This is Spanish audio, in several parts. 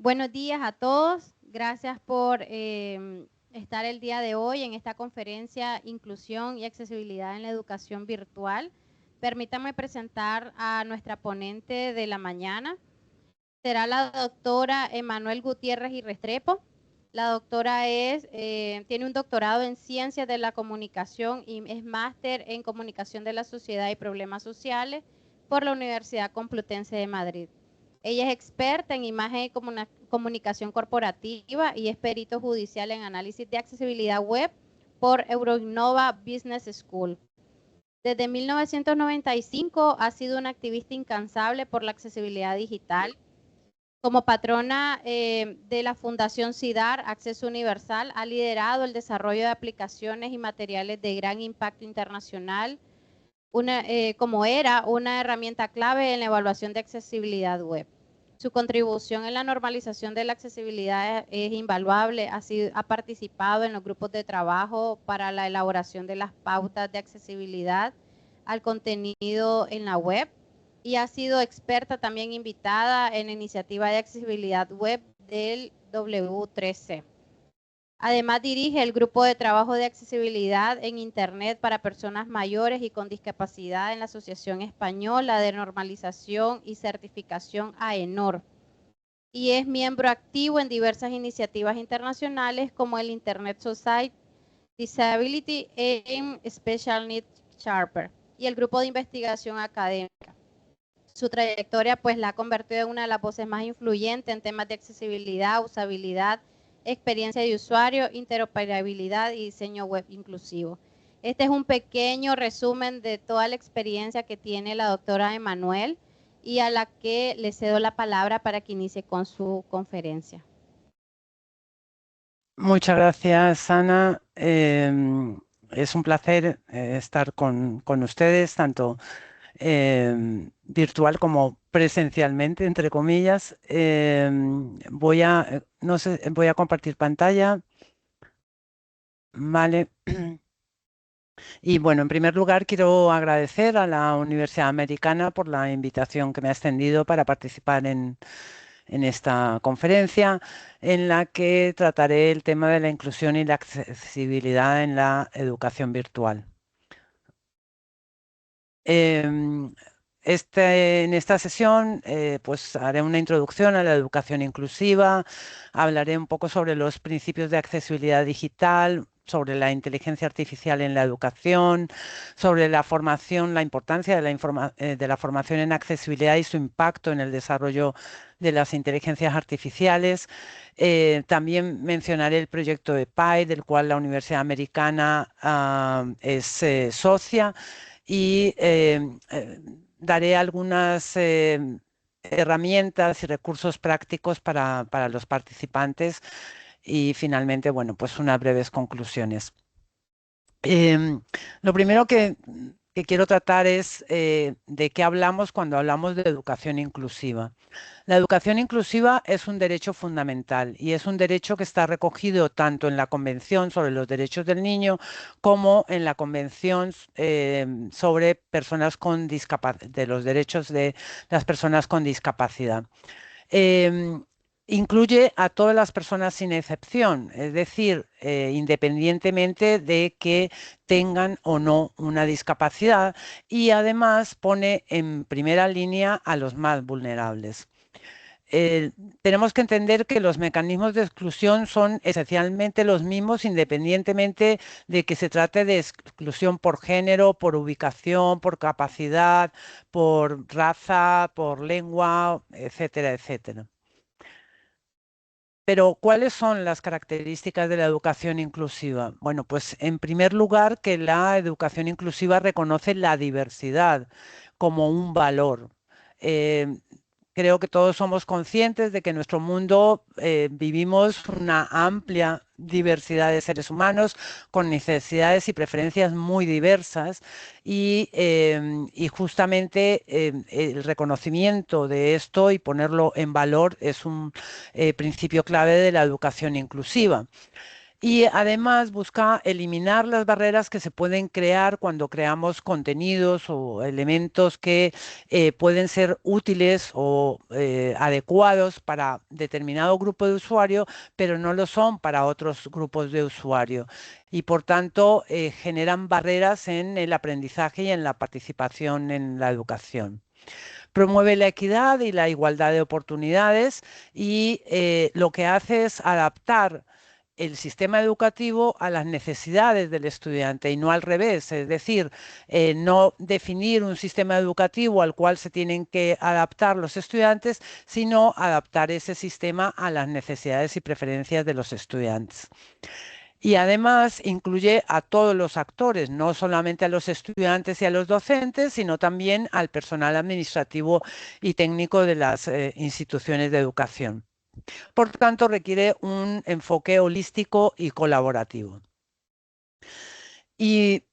Buenos días a todos. Gracias por estar el día de hoy en esta conferencia Inclusión y Accesibilidad en la Educación Virtual. Permítanme presentar a nuestra ponente de la mañana. Será la doctora Emanuel Gutiérrez y Restrepo. La doctora tiene un doctorado en Ciencias de la Comunicación y es máster en Comunicación de la Sociedad y Problemas Sociales por la Universidad Complutense de Madrid. Ella es experta en imagen y comunicación corporativa y es perito judicial en análisis de accesibilidad web por Euroinnova Business School. Desde 1995 ha sido una activista incansable por la accesibilidad digital. Como patrona de la Fundación CIDAR, Acceso Universal, ha liderado el desarrollo de aplicaciones y materiales de gran impacto internacional, como era una herramienta clave en la evaluación de accesibilidad web. Su contribución en la normalización de la accesibilidad es invaluable, ha participado en los grupos de trabajo para la elaboración de las pautas de accesibilidad al contenido en la web y ha sido experta también invitada en la iniciativa de accesibilidad web del W3C. Además, dirige el grupo de trabajo de accesibilidad en Internet para personas mayores y con discapacidad en la Asociación Española de Normalización y Certificación AENOR. Y es miembro activo en diversas iniciativas internacionales como el Internet Society Disability and Special Needs Charter y el grupo de investigación académica. Su trayectoria pues la ha convertido en una de las voces más influyentes en temas de accesibilidad, usabilidad, experiencia de usuario, interoperabilidad y diseño web inclusivo. Este es un pequeño resumen de toda la experiencia que tiene la doctora Emanuel y a la que le cedo la palabra para que inicie con su conferencia. Muchas gracias, Ana. Es un placer estar con ustedes, tanto virtual como presencialmente, entre comillas. Voy a compartir pantalla. Vale. Y bueno, en primer lugar quiero agradecer a la Universidad Americana por la invitación que me ha extendido para participar en esta conferencia, en la que trataré el tema de la inclusión y la accesibilidad en la educación virtual. En esta sesión pues haré una introducción a la educación inclusiva, hablaré un poco sobre los principios de accesibilidad digital, sobre la inteligencia artificial en la educación, sobre la formación, la importancia de la formación en accesibilidad y su impacto en el desarrollo de las inteligencias artificiales. También mencionaré el proyecto de PI, del cual la Universidad Americana es socia, y daré algunas herramientas y recursos prácticos para los participantes y finalmente, bueno, pues unas breves conclusiones. Lo primero que quiero tratar es de qué hablamos cuando hablamos de educación inclusiva. La educación inclusiva es un derecho fundamental y es un derecho que está recogido tanto en la Convención sobre los Derechos del Niño como en la Convención sobre personas con de los derechos de las personas con discapacidad. Incluye a todas las personas sin excepción, es decir, independientemente de que tengan o no una discapacidad, y además pone en primera línea a los más vulnerables. Tenemos que entender que los mecanismos de exclusión son esencialmente los mismos, independientemente de que se trate de exclusión por género, por ubicación, por capacidad, por raza, por lengua, etcétera, etcétera. Pero, ¿cuáles son las características de la educación inclusiva? Bueno, pues en primer lugar, que la educación inclusiva reconoce la diversidad como un valor. Creo que todos somos conscientes de que en nuestro mundo vivimos una amplia diversidad de seres humanos con necesidades y preferencias muy diversas y justamente el reconocimiento de esto y ponerlo en valor es un principio clave de la educación inclusiva. Y además busca eliminar las barreras que se pueden crear cuando creamos contenidos o elementos que pueden ser útiles o adecuados para determinado grupo de usuario, pero no lo son para otros grupos de usuario. Y por tanto generan barreras en el aprendizaje y en la participación en la educación. Promueve la equidad y la igualdad de oportunidades y lo que hace es adaptar el sistema educativo a las necesidades del estudiante y no al revés, es decir, no definir un sistema educativo al cual se tienen que adaptar los estudiantes, sino adaptar ese sistema a las necesidades y preferencias de los estudiantes. Y además incluye a todos los actores, no solamente a los estudiantes y a los docentes, sino también al personal administrativo y técnico de las instituciones de educación. Por tanto, requiere un enfoque holístico y colaborativo. Y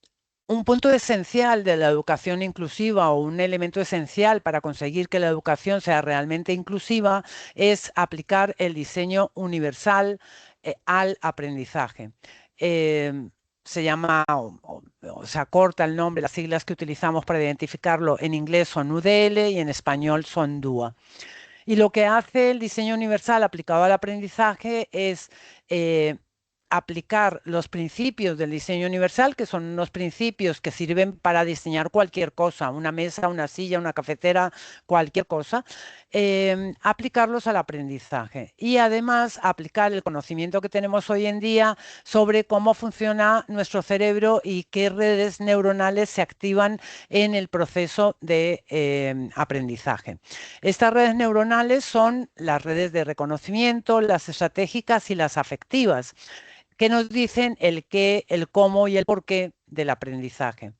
un punto esencial de la educación inclusiva o un elemento esencial para conseguir que la educación sea realmente inclusiva es aplicar el diseño universal al aprendizaje. Se llama, o se acorta el nombre, las siglas que utilizamos para identificarlo en inglés son UDL y en español son DUA. Y lo que hace el diseño universal aplicado al aprendizaje es aplicar los principios del diseño universal, que son unos principios que sirven para diseñar cualquier cosa, una mesa, una silla, una cafetera, cualquier cosa, aplicarlos al aprendizaje y además aplicar el conocimiento que tenemos hoy en día sobre cómo funciona nuestro cerebro y qué redes neuronales se activan en el proceso de aprendizaje. Estas redes neuronales son las redes de reconocimiento, las estratégicas y las afectivas, que nos dicen el qué, el cómo y el porqué del aprendizaje.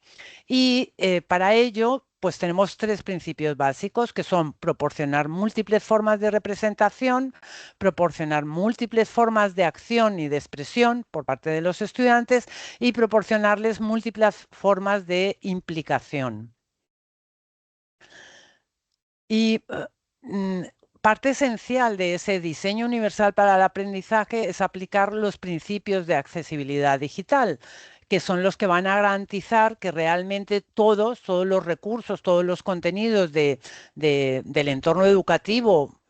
Y para ello, pues tenemos tres principios básicos, que son proporcionar múltiples formas de representación, proporcionar múltiples formas de acción y de expresión por parte de los estudiantes y proporcionarles múltiples formas de implicación. Y parte esencial de ese diseño universal para el aprendizaje es aplicar los principios de accesibilidad digital, que son los que van a garantizar que realmente todos los recursos, todos los contenidos del entorno educativo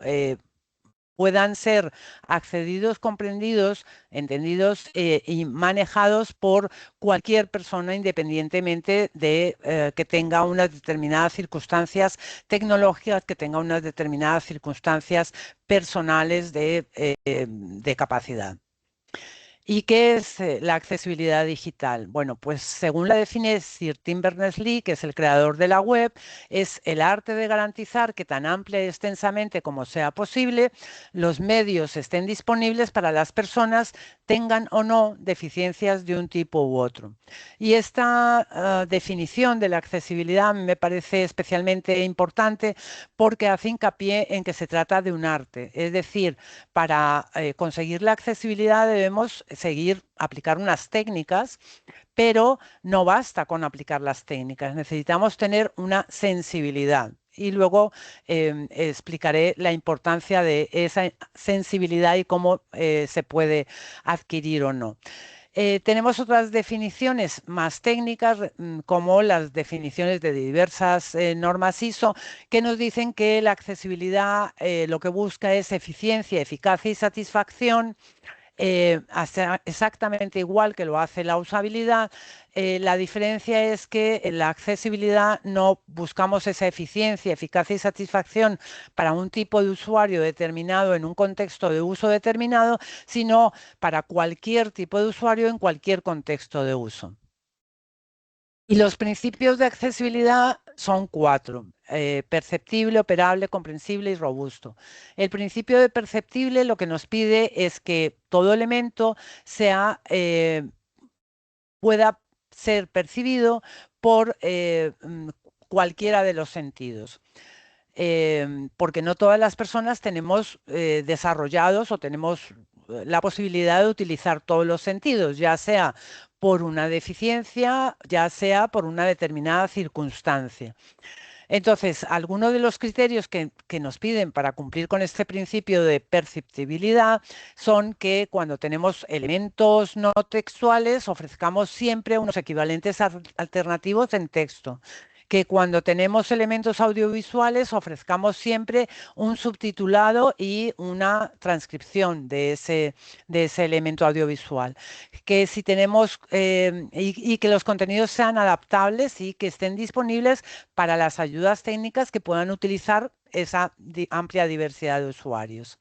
puedan ser accedidos, comprendidos, entendidos y manejados por cualquier persona independientemente de que tenga unas determinadas circunstancias tecnológicas, que tenga unas determinadas circunstancias personales de capacidad. ¿Y qué es la accesibilidad digital? Bueno, pues según la define Sir Tim Berners-Lee, que es el creador de la web, es el arte de garantizar que tan amplia y extensamente como sea posible, los medios estén disponibles para las personas, tengan o no deficiencias de un tipo u otro. Y esta definición de la accesibilidad me parece especialmente importante porque hace hincapié en que se trata de un arte. Es decir, para conseguir la accesibilidad debemos aplicar unas técnicas, pero no basta con aplicar las técnicas, necesitamos tener una sensibilidad. Y luego explicaré la importancia de esa sensibilidad y cómo se puede adquirir o no. Tenemos otras definiciones más técnicas, como las definiciones de diversas normas ISO, que nos dicen que la accesibilidad lo que busca es eficiencia, eficacia y satisfacción, exactamente igual que lo hace la usabilidad. La diferencia es que en la accesibilidad no buscamos esa eficiencia, eficacia y satisfacción para un tipo de usuario determinado en un contexto de uso determinado, sino para cualquier tipo de usuario en cualquier contexto de uso. Y los principios de accesibilidad son cuatro: perceptible, operable, comprensible y robusto. El principio de perceptible lo que nos pide es que todo elemento pueda ser percibido por cualquiera de los sentidos. Porque no todas las personas tenemos desarrollados o tenemos la posibilidad de utilizar todos los sentidos, ya sea por una deficiencia, ya sea por una determinada circunstancia. Entonces, algunos de los criterios que nos piden para cumplir con este principio de perceptibilidad son que cuando tenemos elementos no textuales ofrezcamos siempre unos equivalentes alternativos en texto, que cuando tenemos elementos audiovisuales ofrezcamos siempre un subtitulado y una transcripción de ese elemento audiovisual, que si tenemos y que los contenidos sean adaptables y que estén disponibles para las ayudas técnicas que puedan utilizar esa amplia diversidad de usuarios.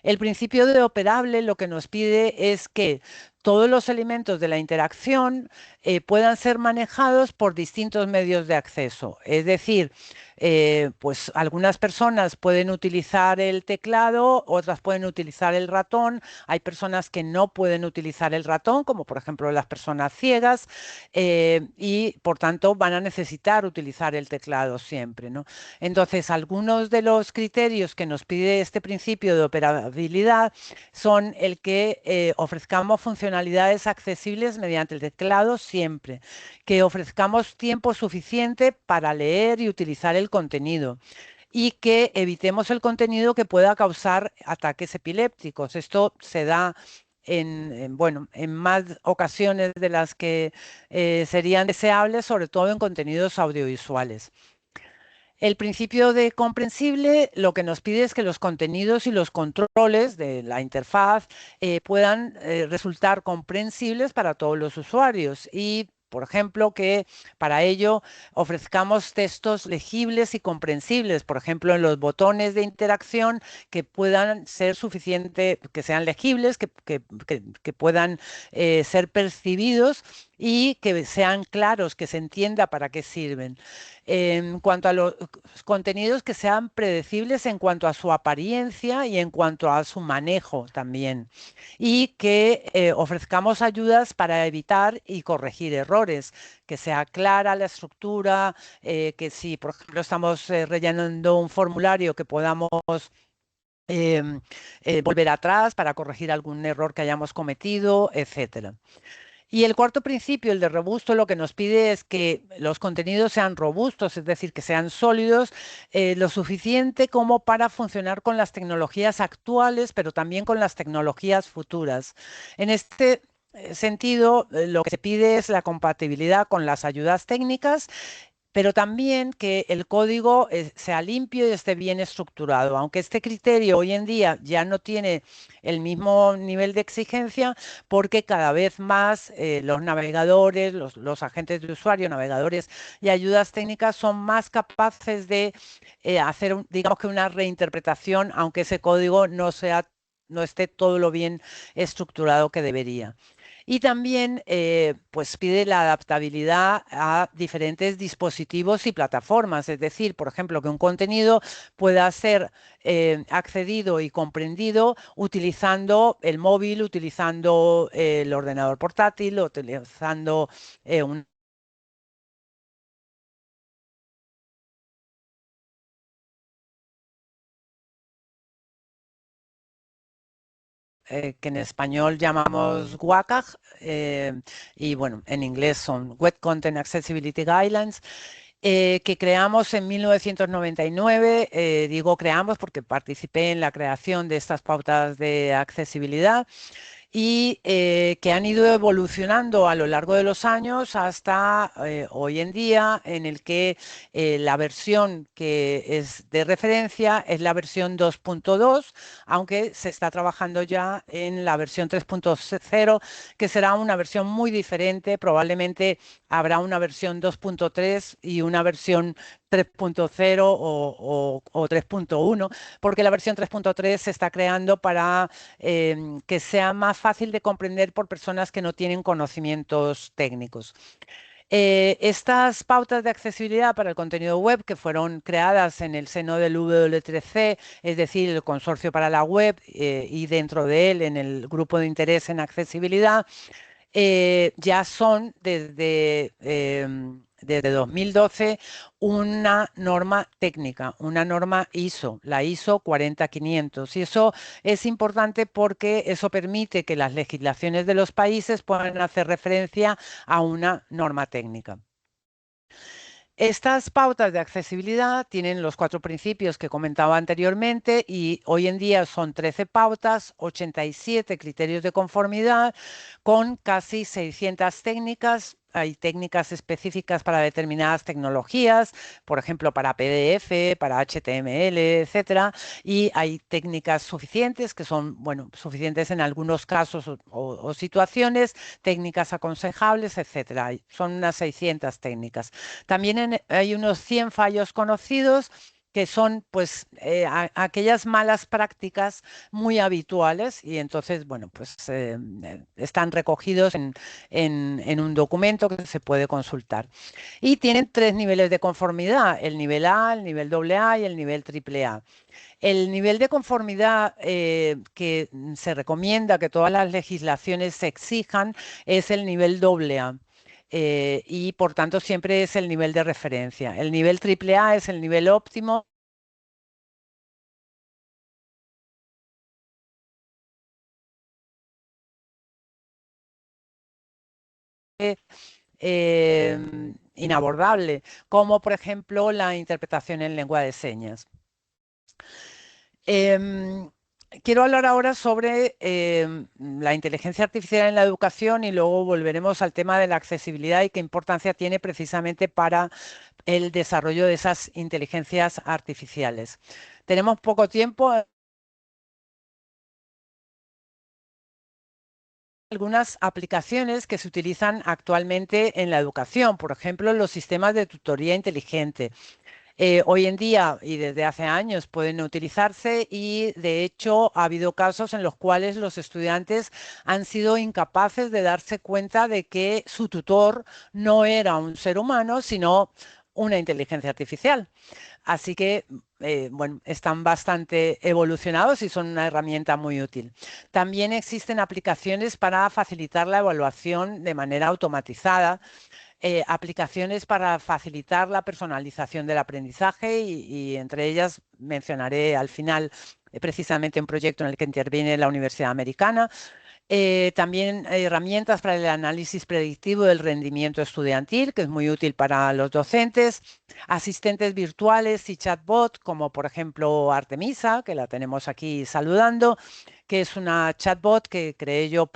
El principio de operable lo que nos pide es que todos los elementos de la interacción puedan ser manejados por distintos medios de acceso. Es decir, pues algunas personas pueden utilizar el teclado, otras pueden utilizar el ratón. Hay personas que no pueden utilizar el ratón, como por ejemplo las personas ciegas, y por tanto van a necesitar utilizar el teclado siempre, ¿no? Entonces, algunos de los criterios que nos pide este principio de operabilidad son el que ofrezcamos funcionalidades accesibles mediante el teclado siempre, que ofrezcamos tiempo suficiente para leer y utilizar el contenido y que evitemos el contenido que pueda causar ataques epilépticos. Esto se da bueno, en más ocasiones de las que serían deseables, sobre todo en contenidos audiovisuales. El principio de comprensible lo que nos pide es que los contenidos y los controles de la interfaz puedan resultar comprensibles para todos los usuarios y, por ejemplo, que para ello ofrezcamos textos legibles y comprensibles, por ejemplo, en los botones de interacción que puedan ser suficientes, que sean legibles, que puedan ser percibidos y que sean claros, que se entienda para qué sirven. En cuanto a los contenidos que sean predecibles en cuanto a su apariencia y en cuanto a su manejo también. Y que ofrezcamos ayudas para evitar y corregir errores, que sea clara la estructura, que si, por ejemplo, estamos rellenando un formulario que podamos volver atrás para corregir algún error que hayamos cometido, etcétera. Y el cuarto principio, el de robusto, lo que nos pide es que los contenidos sean robustos, es decir, que sean sólidos, lo suficiente como para funcionar con las tecnologías actuales, pero también con las tecnologías futuras. En este sentido, lo que se pide es la compatibilidad con las ayudas técnicas, pero también que el código sea limpio y esté bien estructurado. Aunque este criterio hoy en día ya no tiene el mismo nivel de exigencia, porque cada vez más los navegadores, los agentes de usuario, navegadores y ayudas técnicas son más capaces de hacer, digamos que una reinterpretación, aunque ese código no esté todo lo bien estructurado que debería. Y también pues pide la adaptabilidad a diferentes dispositivos y plataformas, es decir, por ejemplo, que un contenido pueda ser accedido y comprendido utilizando el móvil, utilizando el ordenador portátil, utilizando un que en español llamamos WCAG, y bueno, en inglés son Web Content Accessibility Guidelines, que creamos en 1999. Digo creamos porque participé en la creación de estas pautas de accesibilidad y que han ido evolucionando a lo largo de los años hasta hoy en día, en el que la versión que es de referencia es la versión 2.2, aunque se está trabajando ya en la versión 3.0, que será una versión muy diferente. Probablemente habrá una versión 2.3 y una versión 3.0 o 3.1, porque la versión 3.3 se está creando para que sea más fácil de comprender por personas que no tienen conocimientos técnicos. Estas pautas de accesibilidad para el contenido web que fueron creadas en el seno del W3C, es decir, el Consorcio para la Web, y dentro de él en el grupo de interés en accesibilidad, ya son desde 2012 una norma técnica, una norma ISO, la ISO 40500. Y eso es importante porque eso permite que las legislaciones de los países puedan hacer referencia a una norma técnica. Estas pautas de accesibilidad tienen los 4 principios que comentaba anteriormente y hoy en día son 13 pautas, 87 criterios de conformidad con casi 600 técnicas. Hay técnicas específicas para determinadas tecnologías, por ejemplo, para PDF, para HTML, etcétera, y hay técnicas suficientes que son, bueno, suficientes en algunos casos o situaciones, técnicas aconsejables, etcétera. Son unas 600 técnicas. También hay unos 100 fallos conocidos que son pues aquellas malas prácticas muy habituales y entonces, bueno, pues están recogidos en un documento que se puede consultar. Y tienen 3 niveles de conformidad, el nivel A, el nivel AA y el nivel AAA. El nivel de conformidad que se recomienda que todas las legislaciones se exijan es el nivel AA. Y por tanto siempre es el nivel de referencia. El nivel AAA es el nivel óptimo. Inabordable, como por ejemplo la interpretación en lengua de señas. Quiero hablar ahora sobre la inteligencia artificial en la educación y luego volveremos al tema de la accesibilidad y qué importancia tiene precisamente para el desarrollo de esas inteligencias artificiales. Tenemos poco tiempo. Algunas aplicaciones que se utilizan actualmente en la educación, por ejemplo, los sistemas de tutoría inteligente. Hoy en día y desde hace años pueden utilizarse y de hecho ha habido casos en los cuales los estudiantes han sido incapaces de darse cuenta de que su tutor no era un ser humano, sino una inteligencia artificial. Así que, bueno, están bastante evolucionados y son una herramienta muy útil. También existen aplicaciones para facilitar la evaluación de manera automatizada, aplicaciones para facilitar la personalización del aprendizaje y entre ellas mencionaré al final precisamente un proyecto en el que interviene la Universidad Americana. También herramientas para el análisis predictivo del rendimiento estudiantil, que es muy útil para los docentes, asistentes virtuales y chatbot, como por ejemplo Artemisa, que la tenemos aquí saludando, que es una chatbot que creé yo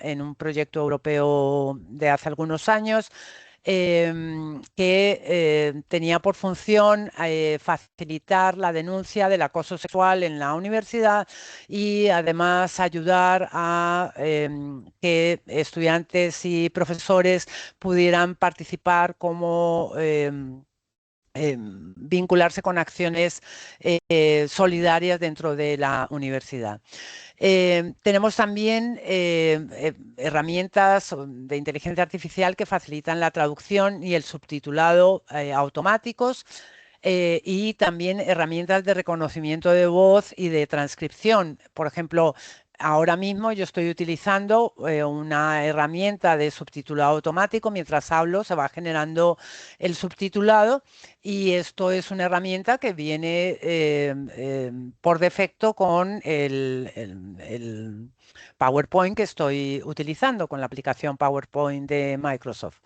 en un proyecto europeo de hace algunos años, que tenía por función facilitar la denuncia del acoso sexual en la universidad y además ayudar a que estudiantes y profesores pudieran participar como vincularse con acciones solidarias dentro de la universidad. Tenemos también herramientas de inteligencia artificial que facilitan la traducción y el subtitulado automáticos. Y también herramientas de reconocimiento de voz y de transcripción. Por ejemplo, ahora mismo yo estoy utilizando una herramienta de subtitulado automático. Mientras hablo se va generando el subtitulado y esto es una herramienta que viene por defecto con el PowerPoint que estoy utilizando, con la aplicación PowerPoint de Microsoft.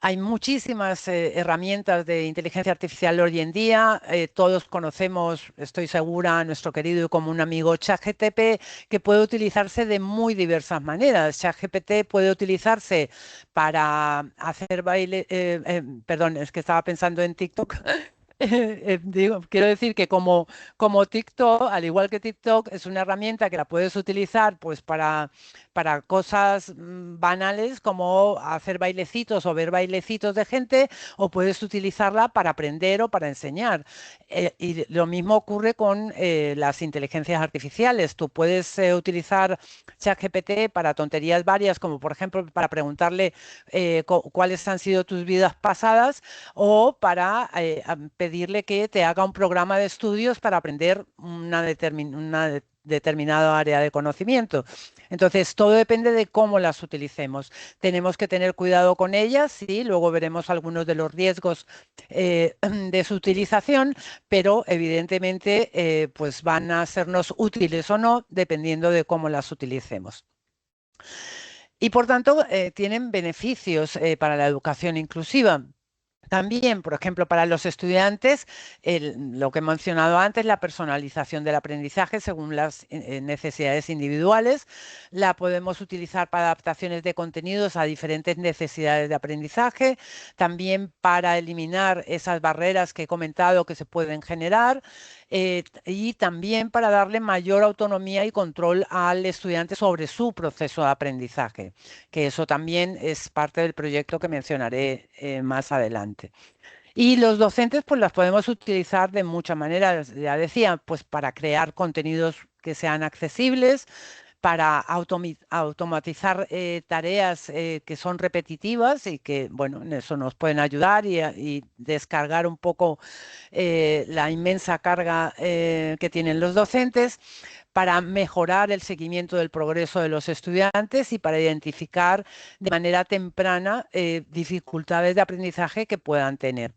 Hay muchísimas herramientas de inteligencia artificial hoy en día. Todos conocemos, estoy segura, a nuestro querido y común amigo ChatGPT, que puede utilizarse de muy diversas maneras. ChatGPT puede utilizarse para hacer baile, perdón, es que estaba pensando en TikTok. Quiero decir que como TikTok, al igual que TikTok, es una herramienta que la puedes utilizar pues para cosas banales como hacer bailecitos o ver bailecitos de gente, o puedes utilizarla para aprender o para enseñar. Y lo mismo ocurre con las inteligencias artificiales. Tú puedes utilizar ChatGPT para tonterías varias, como por ejemplo para preguntarle cuáles han sido tus vidas pasadas o para pedirle que te haga un programa de estudios para aprender una determinada área de conocimiento. Entonces, todo depende de cómo las utilicemos. Tenemos que tener cuidado con ellas, sí, luego veremos algunos de los riesgos de su utilización, pero evidentemente pues van a sernos útiles o no, dependiendo de cómo las utilicemos. Y por tanto, tienen beneficios para la educación inclusiva. También, por ejemplo, para los estudiantes, lo que he mencionado antes, la personalización del aprendizaje según las necesidades individuales, la podemos utilizar para adaptaciones de contenidos a diferentes necesidades de aprendizaje, también para eliminar esas barreras que he comentado que se pueden generar, y también para darle mayor autonomía y control al estudiante sobre su proceso de aprendizaje, que eso también es parte del proyecto que mencionaré más adelante. Y los docentes pues las podemos utilizar de muchas maneras, ya decía, pues para crear contenidos que sean accesibles, para automatizar tareas que son repetitivas y que, bueno, en eso nos pueden ayudar y descargar un poco la inmensa carga que tienen los docentes, para mejorar el seguimiento del progreso de los estudiantes y para identificar de manera temprana dificultades de aprendizaje que puedan tener.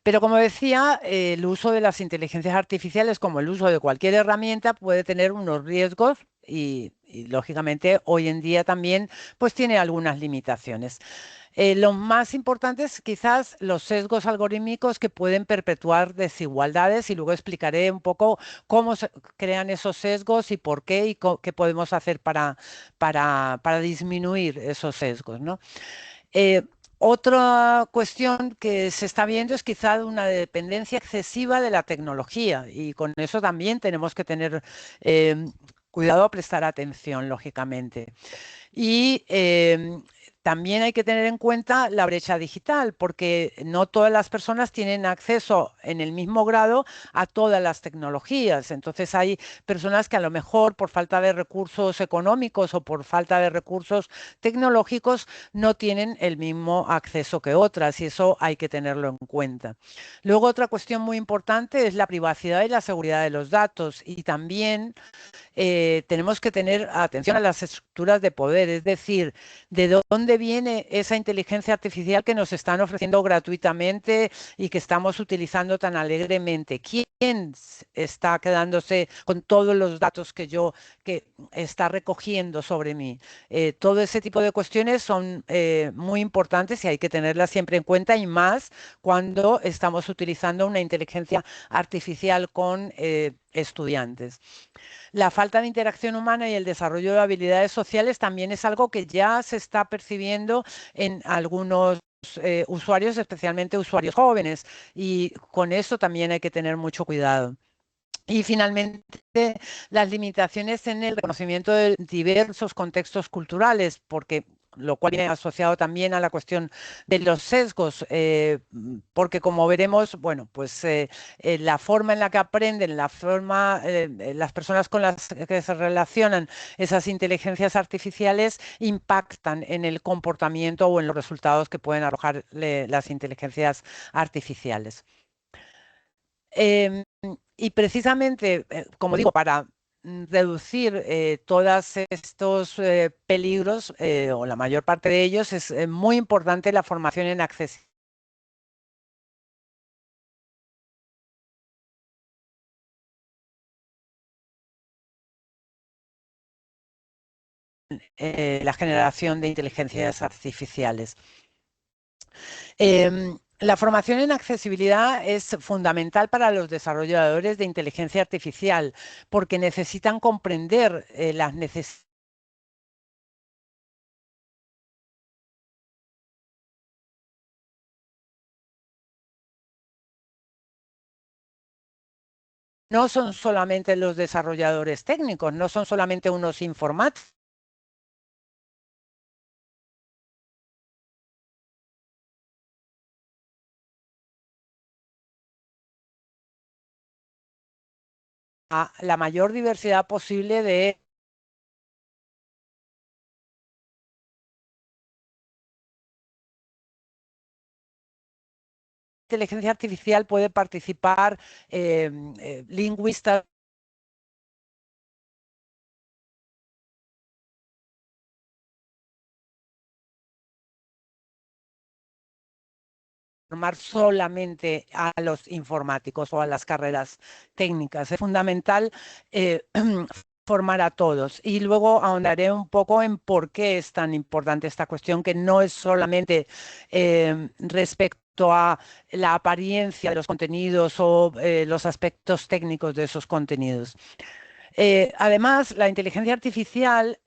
Pero como decía, el uso de las inteligencias artificiales, como el uso de cualquier herramienta, puede tener unos riesgos lógicamente hoy en día también pues tiene algunas limitaciones. Lo más importante es quizás los sesgos algorítmicos que pueden perpetuar desigualdades y luego explicaré un poco cómo se crean esos sesgos y por qué y qué podemos hacer para disminuir esos sesgos, ¿no? Eh, Otra cuestión que se está viendo es quizá una dependencia excesiva de la tecnología y con eso también tenemos que tener cuidado a prestar atención, lógicamente. Y también hay que tener en cuenta la brecha digital, porque no todas las personas tienen acceso en el mismo grado a todas las tecnologías. Entonces hay personas que a lo mejor por falta de recursos económicos o por falta de recursos tecnológicos no tienen el mismo acceso que otras y eso hay que tenerlo en cuenta. Luego otra cuestión muy importante es la privacidad y la seguridad de los datos y también tenemos que tener atención a las estructuras de poder, es decir, de dónde viene esa inteligencia artificial que nos están ofreciendo gratuitamente y que estamos utilizando tan alegremente. ¿Quién está quedándose con todos los datos que está recogiendo sobre mí? Todo ese tipo de cuestiones son muy importantes y hay que tenerlas siempre en cuenta y más cuando estamos utilizando una inteligencia artificial con estudiantes. La falta de interacción humana y el desarrollo de habilidades sociales también es algo que ya se está percibiendo en algunos usuarios, especialmente usuarios jóvenes, y con eso también hay que tener mucho cuidado. Y finalmente, las limitaciones en el reconocimiento de diversos contextos culturales, porque lo cual viene asociado también a la cuestión de los sesgos, porque como veremos, bueno, pues la forma en la que aprenden, las personas con las que se relacionan esas inteligencias artificiales impactan en el comportamiento o en los resultados que pueden arrojar las inteligencias artificiales. Y precisamente, como digo, para reducir todos estos peligros, o la mayor parte de ellos, es muy importante la formación en accesibilidad. La generación de inteligencias artificiales. La formación en accesibilidad es fundamental para los desarrolladores de inteligencia artificial porque necesitan comprender las necesidades no son solamente los desarrolladores técnicos, no son solamente unos informáticos. A la mayor diversidad posible de inteligencia artificial puede participar lingüistas formar solamente a los informáticos o a las carreras técnicas. Es fundamental formar a todos. Y luego ahondaré un poco en por qué es tan importante esta cuestión, que no es solamente respecto a la apariencia de los contenidos o los aspectos técnicos de esos contenidos. Además, la inteligencia artificial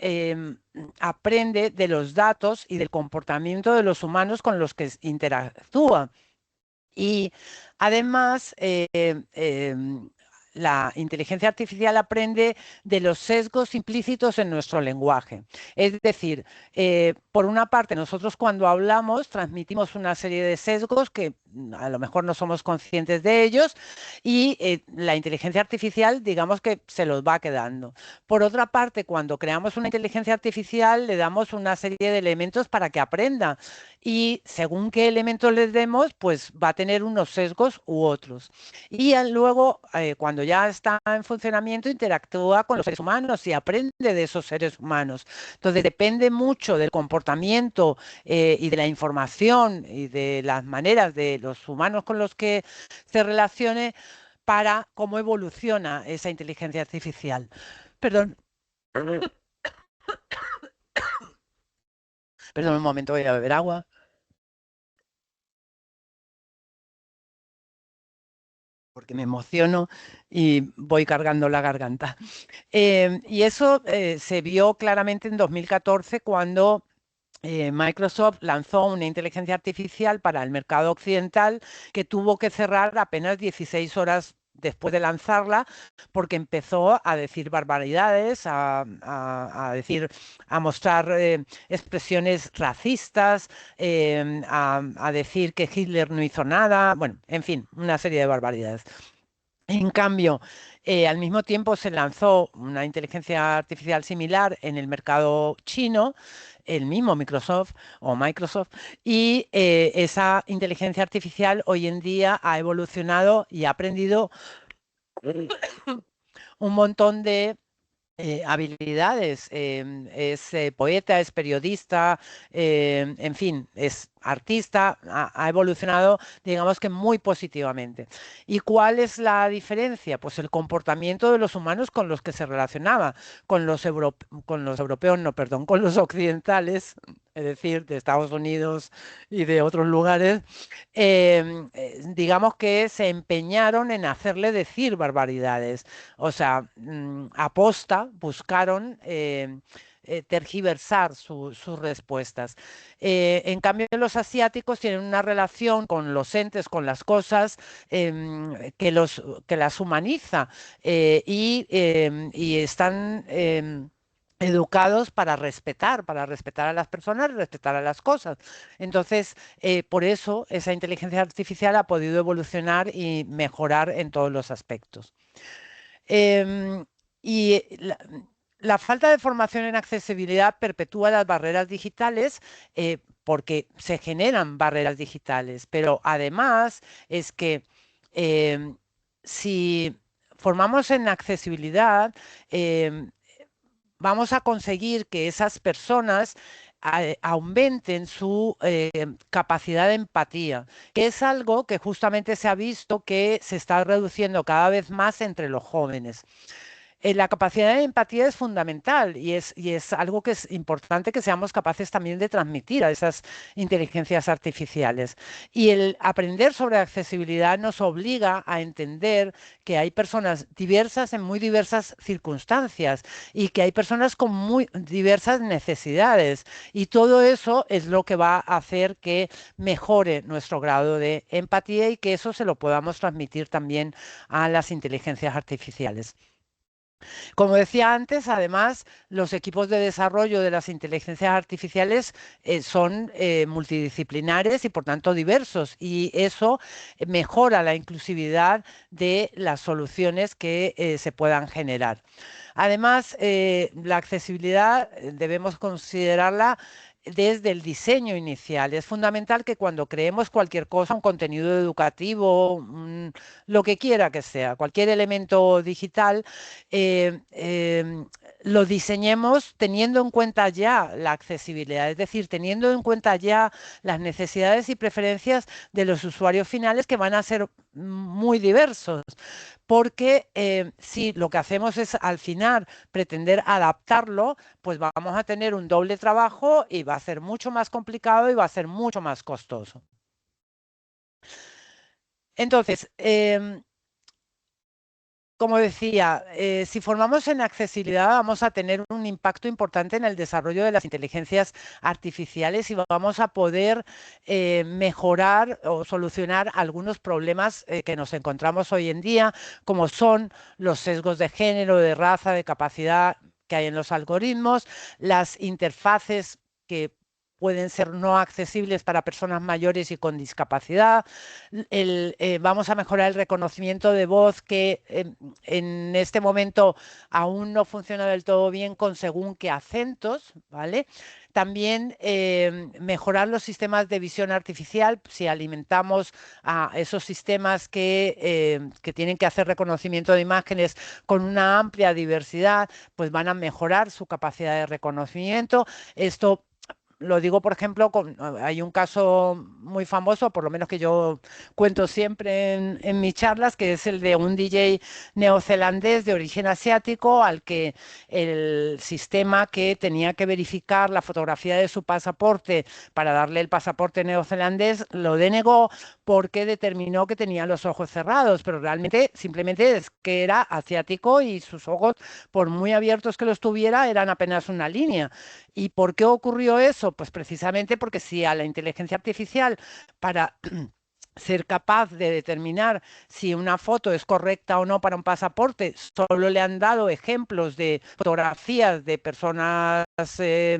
aprende de los datos y del comportamiento de los humanos con los que interactúa. Y además, la inteligencia artificial aprende de los sesgos implícitos en nuestro lenguaje. Es decir, por una parte, nosotros cuando hablamos transmitimos una serie de sesgos que a lo mejor no somos conscientes de ellos y la inteligencia artificial, digamos que se los va quedando. Por otra parte, cuando creamos una inteligencia artificial, le damos una serie de elementos para que aprenda y según qué elementos les demos, pues va a tener unos sesgos u otros. Y luego, cuando ya está en funcionamiento, interactúa con los seres humanos y aprende de esos seres humanos. Entonces, depende mucho del comportamiento y de la información y de las maneras de los humanos con los que se relacione para cómo evoluciona esa inteligencia artificial. Perdón. Perdón un momento, voy a beber agua. Porque me emociono y voy cargando la garganta. Y eso se vio claramente en 2014 cuando Microsoft lanzó una inteligencia artificial para el mercado occidental que tuvo que cerrar apenas 16 horas después de lanzarla, porque empezó a decir barbaridades, a mostrar expresiones racistas, a decir que Hitler no hizo nada, bueno, en fin, una serie de barbaridades. En cambio, al mismo tiempo se lanzó una inteligencia artificial similar en el mercado chino, el mismo Microsoft o Microsoft, y esa inteligencia artificial hoy en día ha evolucionado y ha aprendido un montón de habilidades. Es poeta, es periodista, en fin, es artista, ha evolucionado, digamos que muy positivamente. ¿Y cuál es la diferencia? Pues el comportamiento de los humanos con los que se relacionaba, con los europeos, no, perdón, con los occidentales, es decir, de Estados Unidos y de otros lugares, digamos que se empeñaron en hacerle decir barbaridades. O sea, aposta buscaron tergiversar sus respuestas. En cambio, los asiáticos tienen una relación con los entes, con las cosas, que las humaniza y están educados para respetar a las personas y respetar a las cosas. Entonces, por eso esa inteligencia artificial ha podido evolucionar y mejorar en todos los aspectos. Em, y la falta de formación en accesibilidad perpetúa las barreras digitales porque se generan barreras digitales, pero además es que si formamos en accesibilidad, vamos a conseguir que esas personas aumenten su capacidad de empatía, que es algo que justamente se ha visto que se está reduciendo cada vez más entre los jóvenes. La capacidad de empatía es fundamental y es algo que es importante que seamos capaces también de transmitir a esas inteligencias artificiales. Y el aprender sobre accesibilidad nos obliga a entender que hay personas diversas en muy diversas circunstancias y que hay personas con muy diversas necesidades. Y todo eso es lo que va a hacer que mejore nuestro grado de empatía y que eso se lo podamos transmitir también a las inteligencias artificiales. Como decía antes, además, los equipos de desarrollo de las inteligencias artificiales son multidisciplinares y por tanto diversos y eso mejora la inclusividad de las soluciones que se puedan generar. Además, la accesibilidad debemos considerarla desde el diseño inicial. Es fundamental que cuando creemos cualquier cosa, un contenido educativo, lo que quiera que sea, cualquier elemento digital, eh, eh, lo diseñemos teniendo en cuenta ya la accesibilidad, es decir, teniendo en cuenta ya las necesidades y preferencias de los usuarios finales que van a ser muy diversos, porque si lo que hacemos es al final pretender adaptarlo, pues vamos a tener un doble trabajo y va a ser mucho más complicado y va a ser mucho más costoso. Entonces, como decía, si formamos en accesibilidad vamos a tener un impacto importante en el desarrollo de las inteligencias artificiales y vamos a poder mejorar o solucionar algunos problemas que nos encontramos hoy en día, como son los sesgos de género, de raza, de capacidad que hay en los algoritmos, las interfaces que pueden ser no accesibles para personas mayores y con discapacidad. Vamos a mejorar el reconocimiento de voz que en este momento aún no funciona del todo bien con según qué acentos, ¿vale? También mejorar los sistemas de visión artificial, si alimentamos a esos sistemas que tienen que hacer reconocimiento de imágenes con una amplia diversidad, pues van a mejorar su capacidad de reconocimiento. Esto lo digo, por ejemplo, hay un caso muy famoso, por lo menos que yo cuento siempre en mis charlas, que es el de un DJ neozelandés de origen asiático al que el sistema que tenía que verificar la fotografía de su pasaporte para darle el pasaporte neozelandés lo denegó porque determinó que tenía los ojos cerrados, pero realmente simplemente es que era asiático y sus ojos, por muy abiertos que los tuviera, eran apenas una línea. ¿Y por qué ocurrió eso? Pues precisamente porque si a la inteligencia artificial para ser capaz de determinar si una foto es correcta o no para un pasaporte, solo le han dado ejemplos de fotografías de personas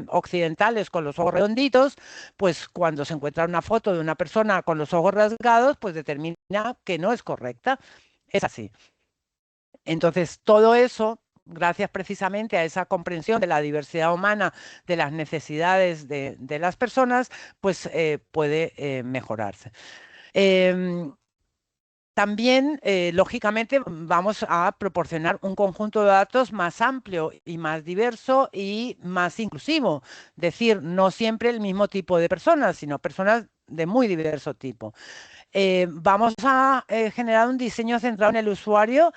occidentales con los ojos redonditos, pues cuando se encuentra una foto de una persona con los ojos rasgados, pues determina que no es correcta. Es así. Entonces, todo eso, gracias precisamente a esa comprensión de la diversidad humana, de las necesidades de las personas, pues puede mejorarse. También, lógicamente, vamos a proporcionar un conjunto de datos más amplio y más diverso y más inclusivo. Es decir, no siempre el mismo tipo de personas, sino personas de muy diverso tipo. Vamos a generar un diseño centrado en el usuario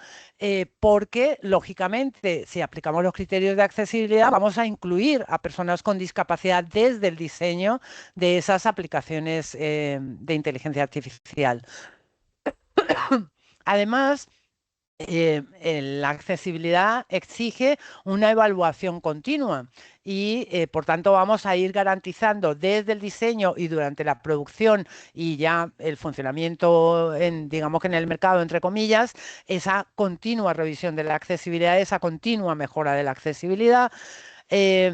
porque, lógicamente, si aplicamos los criterios de accesibilidad, vamos a incluir a personas con discapacidad desde el diseño de esas aplicaciones de inteligencia artificial. Además, la accesibilidad exige una evaluación continua y, por tanto, vamos a ir garantizando desde el diseño y durante la producción y ya el funcionamiento, digamos que en el mercado, entre comillas, esa continua revisión de la accesibilidad, esa continua mejora de la accesibilidad.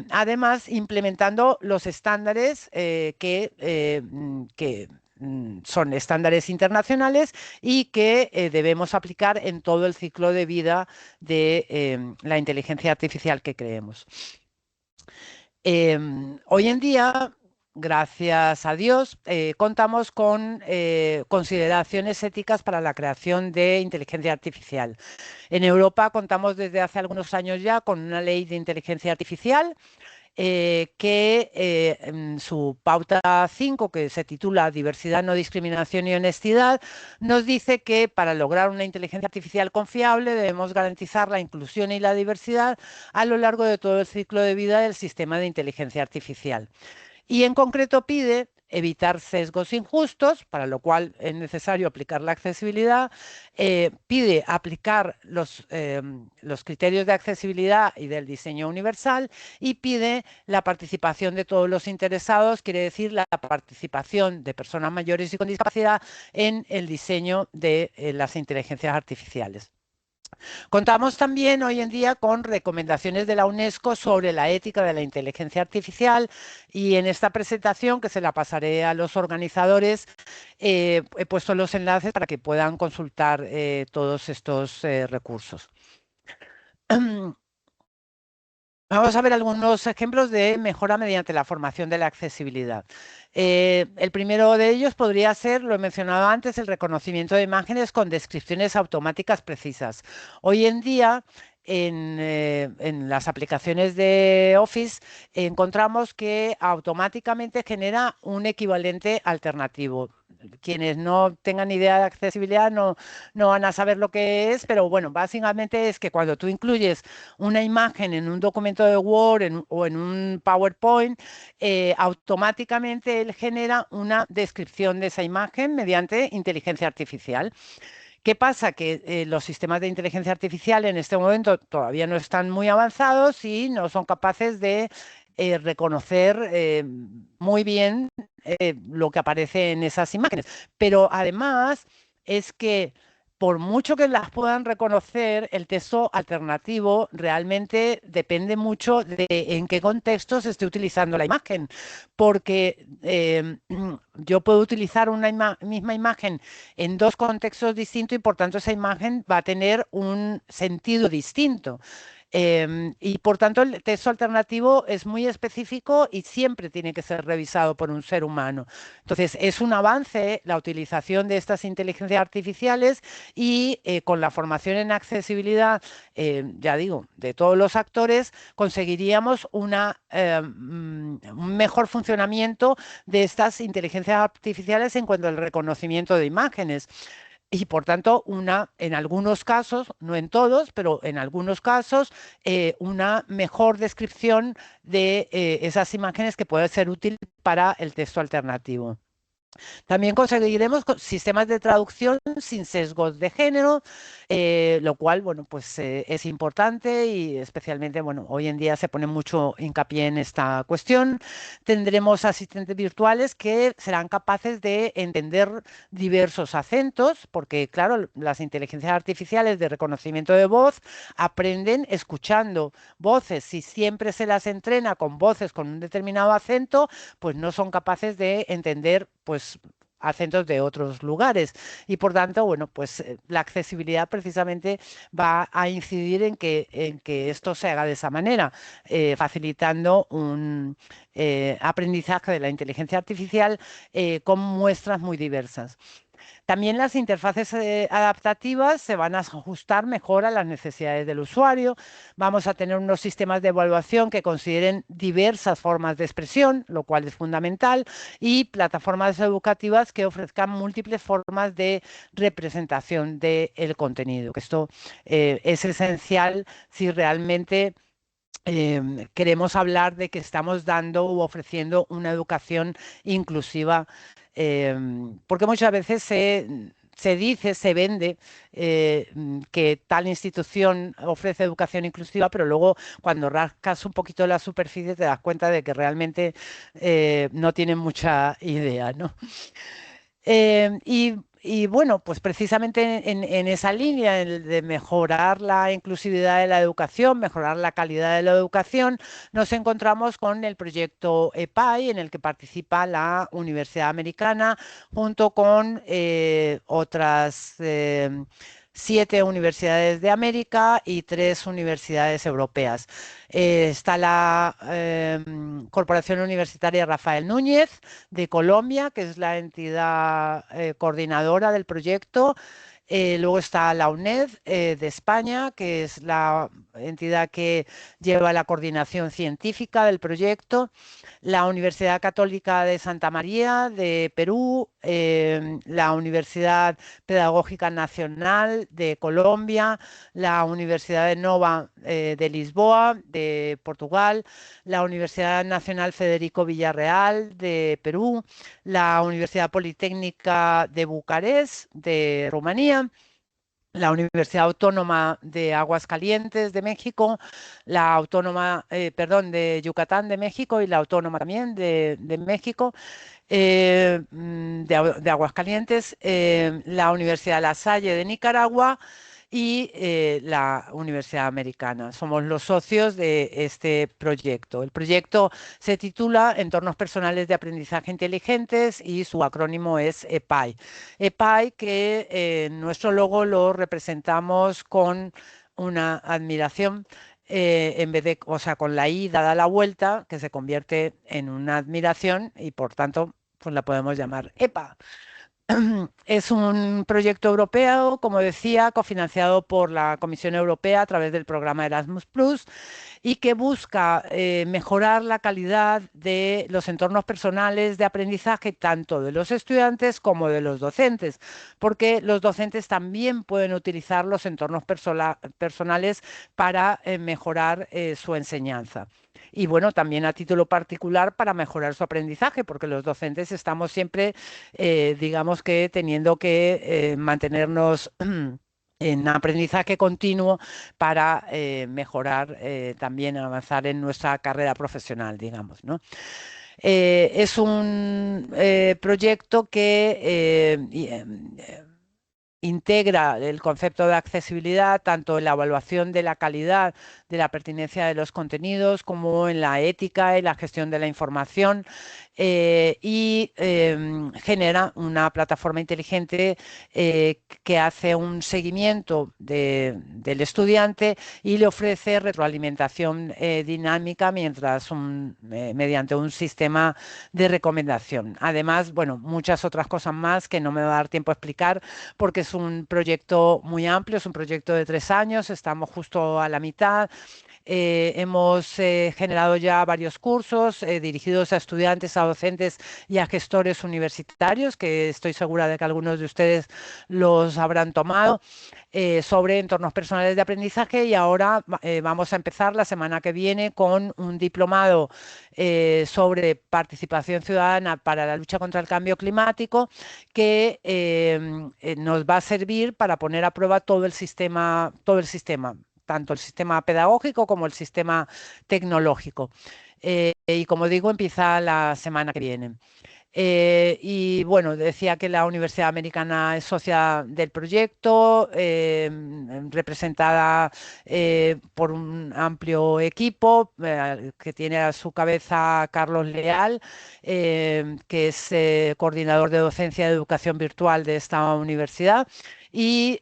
Además, implementando los estándares que son estándares internacionales y que debemos aplicar en todo el ciclo de vida de la inteligencia artificial que creemos. Hoy en día, gracias a Dios, contamos con consideraciones éticas para la creación de inteligencia artificial. En Europa contamos desde hace algunos años ya con una ley de inteligencia artificial que en su pauta 5, que se titula Diversidad, no discriminación y honestidad, nos dice que para lograr una inteligencia artificial confiable debemos garantizar la inclusión y la diversidad a lo largo de todo el ciclo de vida del sistema de inteligencia artificial. Y en concreto pide evitar sesgos injustos, para lo cual es necesario aplicar la accesibilidad, pide aplicar los criterios de accesibilidad y del diseño universal y pide la participación de todos los interesados, quiere decir la participación de personas mayores y con discapacidad en el diseño de las inteligencias artificiales. Contamos también hoy en día con recomendaciones de la UNESCO sobre la ética de la inteligencia artificial y en esta presentación, que se la pasaré a los organizadores, he puesto los enlaces para que puedan consultar todos estos recursos. Vamos a ver algunos ejemplos de mejora mediante la formación de la accesibilidad. El primero de ellos podría ser, lo he mencionado antes, el reconocimiento de imágenes con descripciones automáticas precisas. Hoy en día, en las aplicaciones de Office, encontramos que automáticamente genera un equivalente alternativo. quienes no tengan idea de accesibilidad no van a saber lo que es, pero bueno, básicamente es que cuando tú incluyes una imagen en un documento de Word o en un PowerPoint, automáticamente él genera una descripción de esa imagen mediante inteligencia artificial. ¿Qué pasa? Que los sistemas de inteligencia artificial en este momento todavía no están muy avanzados y no son capaces de reconocer muy bien lo que aparece en esas imágenes. Pero además es que por mucho que las puedan reconocer, el texto alternativo realmente depende mucho de en qué contexto se esté utilizando la imagen, porque yo puedo utilizar una misma imagen en dos contextos distintos y por tanto esa imagen va a tener un sentido distinto. Y por tanto el texto alternativo es muy específico y siempre tiene que ser revisado por un ser humano. Entonces es un avance la utilización de estas inteligencias artificiales y con la formación en accesibilidad, ya digo, de todos los actores, conseguiríamos un mejor funcionamiento de estas inteligencias artificiales en cuanto al reconocimiento de imágenes. Y por tanto, en algunos casos, no en todos, pero en algunos casos, una mejor descripción de esas imágenes que puede ser útil para el texto alternativo. También conseguiremos sistemas de traducción sin sesgos de género, lo cual, bueno, pues es importante y especialmente, bueno, hoy en día se pone mucho hincapié en esta cuestión. Tendremos asistentes virtuales que serán capaces de entender diversos acentos, porque, claro, las inteligencias artificiales de reconocimiento de voz aprenden escuchando voces. Si siempre se las entrena con voces con un determinado acento, pues no son capaces de entender, pues, acentos de otros lugares y por tanto, bueno, pues la accesibilidad precisamente va a incidir en que esto se haga de esa manera, facilitando un aprendizaje de la inteligencia artificial con muestras muy diversas. También las interfaces adaptativas se van a ajustar mejor a las necesidades del usuario. Vamos a tener unos sistemas de evaluación que consideren diversas formas de expresión, lo cual es fundamental, y plataformas educativas que ofrezcan múltiples formas de representación del contenido. Esto es esencial si realmente queremos hablar de que estamos dando u ofreciendo una educación inclusiva, porque muchas veces se dice, se vende que tal institución ofrece educación inclusiva, pero luego cuando rascas un poquito la superficie te das cuenta de que realmente no tienen mucha idea, ¿no? Y bueno, pues precisamente en esa línea de mejorar la inclusividad de la educación, mejorar la calidad de la educación, nos encontramos con el proyecto EPAI, en el que participa la Universidad Americana, junto con otras 7 universidades de América y 3 universidades europeas. Está la Corporación Universitaria Rafael Núñez de Colombia, que es la entidad coordinadora del proyecto. Luego está la UNED de España, que es la entidad que lleva la coordinación científica del proyecto. La Universidad Católica de Santa María de Perú, la Universidad Pedagógica Nacional de Colombia, la Universidad de Nova de Lisboa de Portugal, la Universidad Nacional Federico Villarreal de Perú, la Universidad Politécnica de Bucarest de Rumanía, la Universidad Autónoma de Aguascalientes de México, la Autónoma, perdón, de Yucatán de México y la Autónoma también de México, de Aguascalientes, la Universidad La Salle de Nicaragua y la Universidad Americana. Somos los socios de este proyecto. El proyecto se titula Entornos Personales de Aprendizaje Inteligentes y su acrónimo es EPAI. EPAI, que en nuestro logo lo representamos con una admiración en vez de, o sea, con la I dada la vuelta, que se convierte en una admiración y por tanto, pues la podemos llamar EPA. Es un proyecto europeo, como decía, cofinanciado por la Comisión Europea a través del programa Erasmus Plus y que busca mejorar la calidad de los entornos personales de aprendizaje tanto de los estudiantes como de los docentes, porque los docentes también pueden utilizar los entornos personales para mejorar su enseñanza. Y bueno, también a título particular para mejorar su aprendizaje, porque los docentes estamos siempre, digamos que teniendo que mantenernos en aprendizaje continuo para mejorar, también avanzar en nuestra carrera profesional, digamos, ¿no? Es un proyecto que integra el concepto de accesibilidad tanto en la evaluación de la calidad de la pertinencia de los contenidos como en la ética y la gestión de la información, y genera una plataforma inteligente que hace un seguimiento del estudiante y le ofrece retroalimentación dinámica mediante un sistema de recomendación. Además, bueno, muchas otras cosas más que no me va a dar tiempo a explicar porque es un proyecto muy amplio, es un proyecto de 3 años, estamos justo a la mitad. Hemos generado ya varios cursos dirigidos a estudiantes, a docentes y a gestores universitarios, que estoy segura de que algunos de ustedes los habrán tomado, sobre entornos personales de aprendizaje y ahora vamos a empezar la semana que viene con un diplomado sobre participación ciudadana para la lucha contra el cambio climático que nos va a servir para poner a prueba todo el sistema, tanto el sistema pedagógico como el sistema tecnológico. Y como digo, empieza la semana que viene. Y bueno, decía que la Universidad Americana es socia del proyecto, representada por un amplio equipo que tiene a su cabeza Carlos Leal, que es coordinador de docencia de educación virtual de esta universidad. Y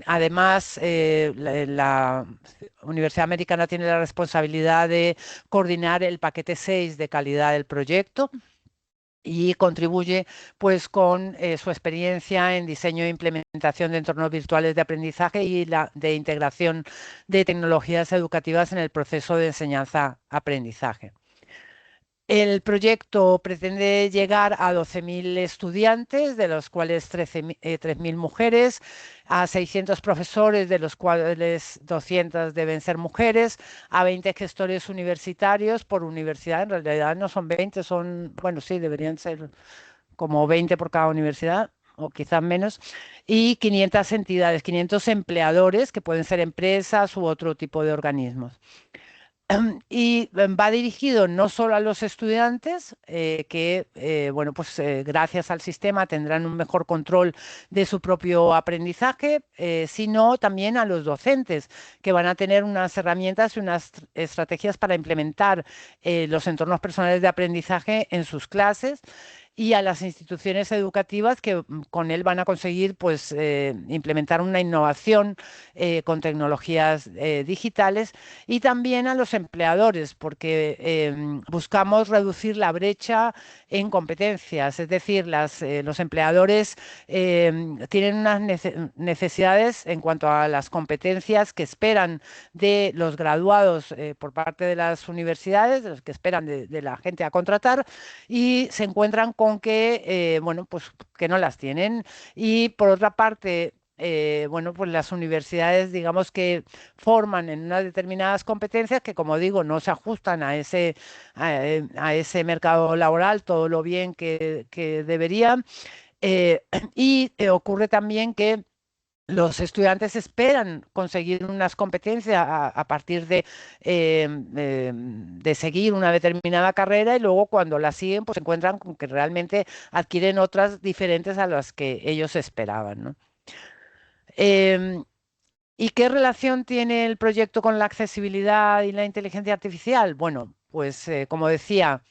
además la Universidad Americana tiene la responsabilidad de coordinar el paquete 6 de calidad del proyecto y contribuye pues con su experiencia en diseño e implementación de entornos virtuales de aprendizaje y de integración de tecnologías educativas en el proceso de enseñanza-aprendizaje. El proyecto pretende llegar a 12.000 estudiantes, de los cuales 3.000 mujeres, a 600 profesores, de los cuales 200 deben ser mujeres, a 20 gestores universitarios por universidad. En realidad no son 20, son, bueno, sí, deberían ser como 20 por cada universidad o quizás menos, y 500 entidades, 500 empleadores que pueden ser empresas u otro tipo de organismos. Y va dirigido no solo a los estudiantes, que bueno, pues gracias al sistema tendrán un mejor control de su propio aprendizaje, sino también a los docentes, que van a tener unas herramientas y unas estrategias para implementar los entornos personales de aprendizaje en sus clases y a las instituciones educativas que con él van a conseguir pues, implementar una innovación con tecnologías digitales, y también a los empleadores, porque buscamos reducir la brecha en competencias, es decir, los empleadores tienen unas necesidades en cuanto a las competencias que esperan de los graduados por parte de las universidades, de los que esperan de la gente a contratar, y se encuentran con que, bueno, pues que no las tienen. Y por otra parte, bueno, pues las universidades, digamos que forman en unas determinadas competencias que, como digo, no se ajustan a ese mercado laboral todo lo bien que deberían. Y ocurre también que los estudiantes esperan conseguir unas competencias a partir de seguir una determinada carrera y luego cuando la siguen pues se encuentran con que realmente adquieren otras diferentes a las que ellos esperaban, ¿no? Em, ¿Y qué relación tiene el proyecto con la accesibilidad y la inteligencia artificial? Bueno, pues como decía,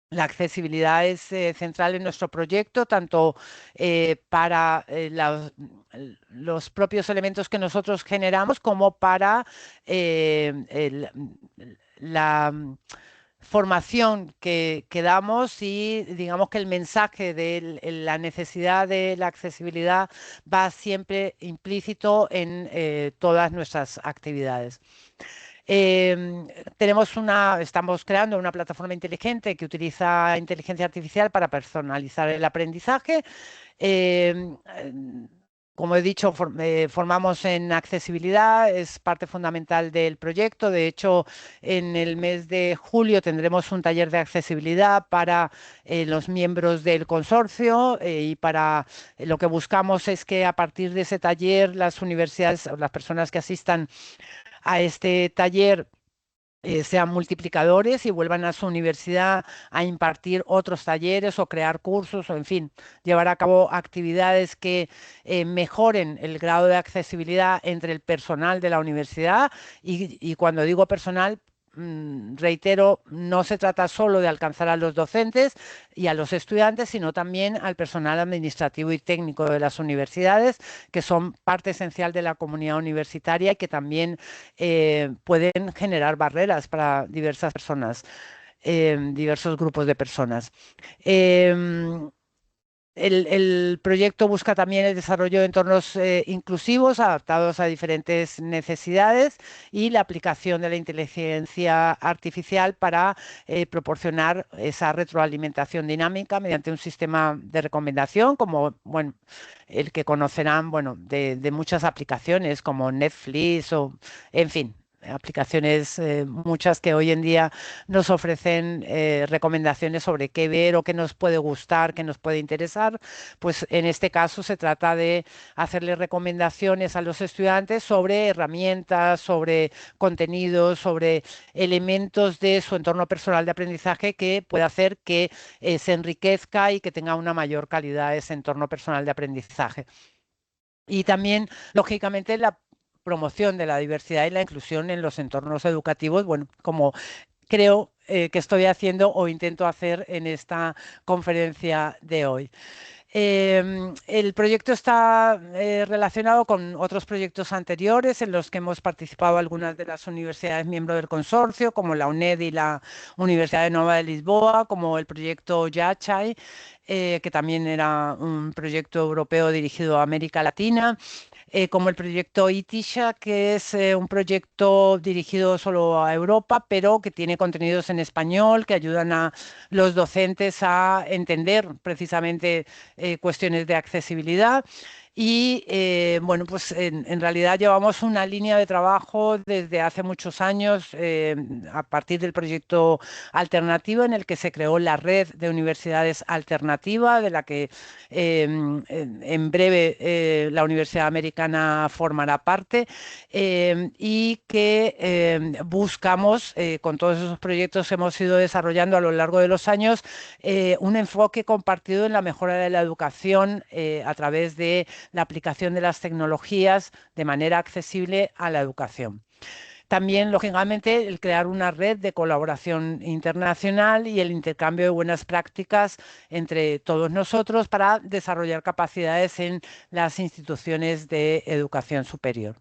la accesibilidad es central en nuestro proyecto, tanto para los propios elementos que nosotros generamos como para la formación que damos y digamos que el mensaje de la necesidad de la accesibilidad va siempre implícito en todas nuestras actividades. Estamos creando una plataforma inteligente que utiliza inteligencia artificial para personalizar el aprendizaje. Em, Como he dicho, formamos en accesibilidad, es parte fundamental del proyecto. De hecho, en el mes de julio tendremos un taller de accesibilidad para los miembros del consorcio y para lo que buscamos es que a partir de ese taller las universidades, las personas que asistan a este taller sean multiplicadores y vuelvan a su universidad a impartir otros talleres o crear cursos o, en fin, llevar a cabo actividades que mejoren el grado de accesibilidad entre el personal de la universidad y cuando digo personal, reitero, no se trata solo de alcanzar a los docentes y a los estudiantes, sino también al personal administrativo y técnico de las universidades, que son parte esencial de la comunidad universitaria y que también pueden generar barreras para diversas personas, diversos grupos de personas. El proyecto busca también el desarrollo de entornos inclusivos adaptados a diferentes necesidades y la aplicación de la inteligencia artificial para proporcionar esa retroalimentación dinámica mediante un sistema de recomendación como bueno, el que conocerán bueno, de muchas aplicaciones como Netflix o en fin aplicaciones, muchas que hoy en día nos ofrecen recomendaciones sobre qué ver o qué nos puede gustar, qué nos puede interesar. Pues en este caso se trata de hacerle recomendaciones a los estudiantes sobre herramientas, sobre contenidos, sobre elementos de su entorno personal de aprendizaje que puede hacer que se enriquezca y que tenga una mayor calidad ese entorno personal de aprendizaje. Y también, lógicamente, la promoción de la diversidad y la inclusión en los entornos educativos, bueno, como creo que estoy haciendo o intento hacer en esta conferencia de hoy. El proyecto está relacionado con otros proyectos anteriores en los que hemos participado algunas de las universidades miembros del consorcio, como la UNED y la Universidad de Nova de Lisboa, como el proyecto Yachai, que también era un proyecto europeo dirigido a América Latina. Como el proyecto ITISHA, que es un proyecto dirigido solo a Europa, pero que tiene contenidos en español que ayudan a los docentes a entender precisamente cuestiones de accesibilidad. Y bueno, pues en realidad llevamos una línea de trabajo desde hace muchos años a partir del proyecto alternativo en el que se creó la red de universidades alternativa, de la que en breve la Universidad Americana formará parte y que buscamos con todos esos proyectos que hemos ido desarrollando a lo largo de los años un enfoque compartido en la mejora de la educación a través de la aplicación de las tecnologías de manera accesible a la educación. También, lógicamente, el crear una red de colaboración internacional y el intercambio de buenas prácticas entre todos nosotros para desarrollar capacidades en las instituciones de educación superior.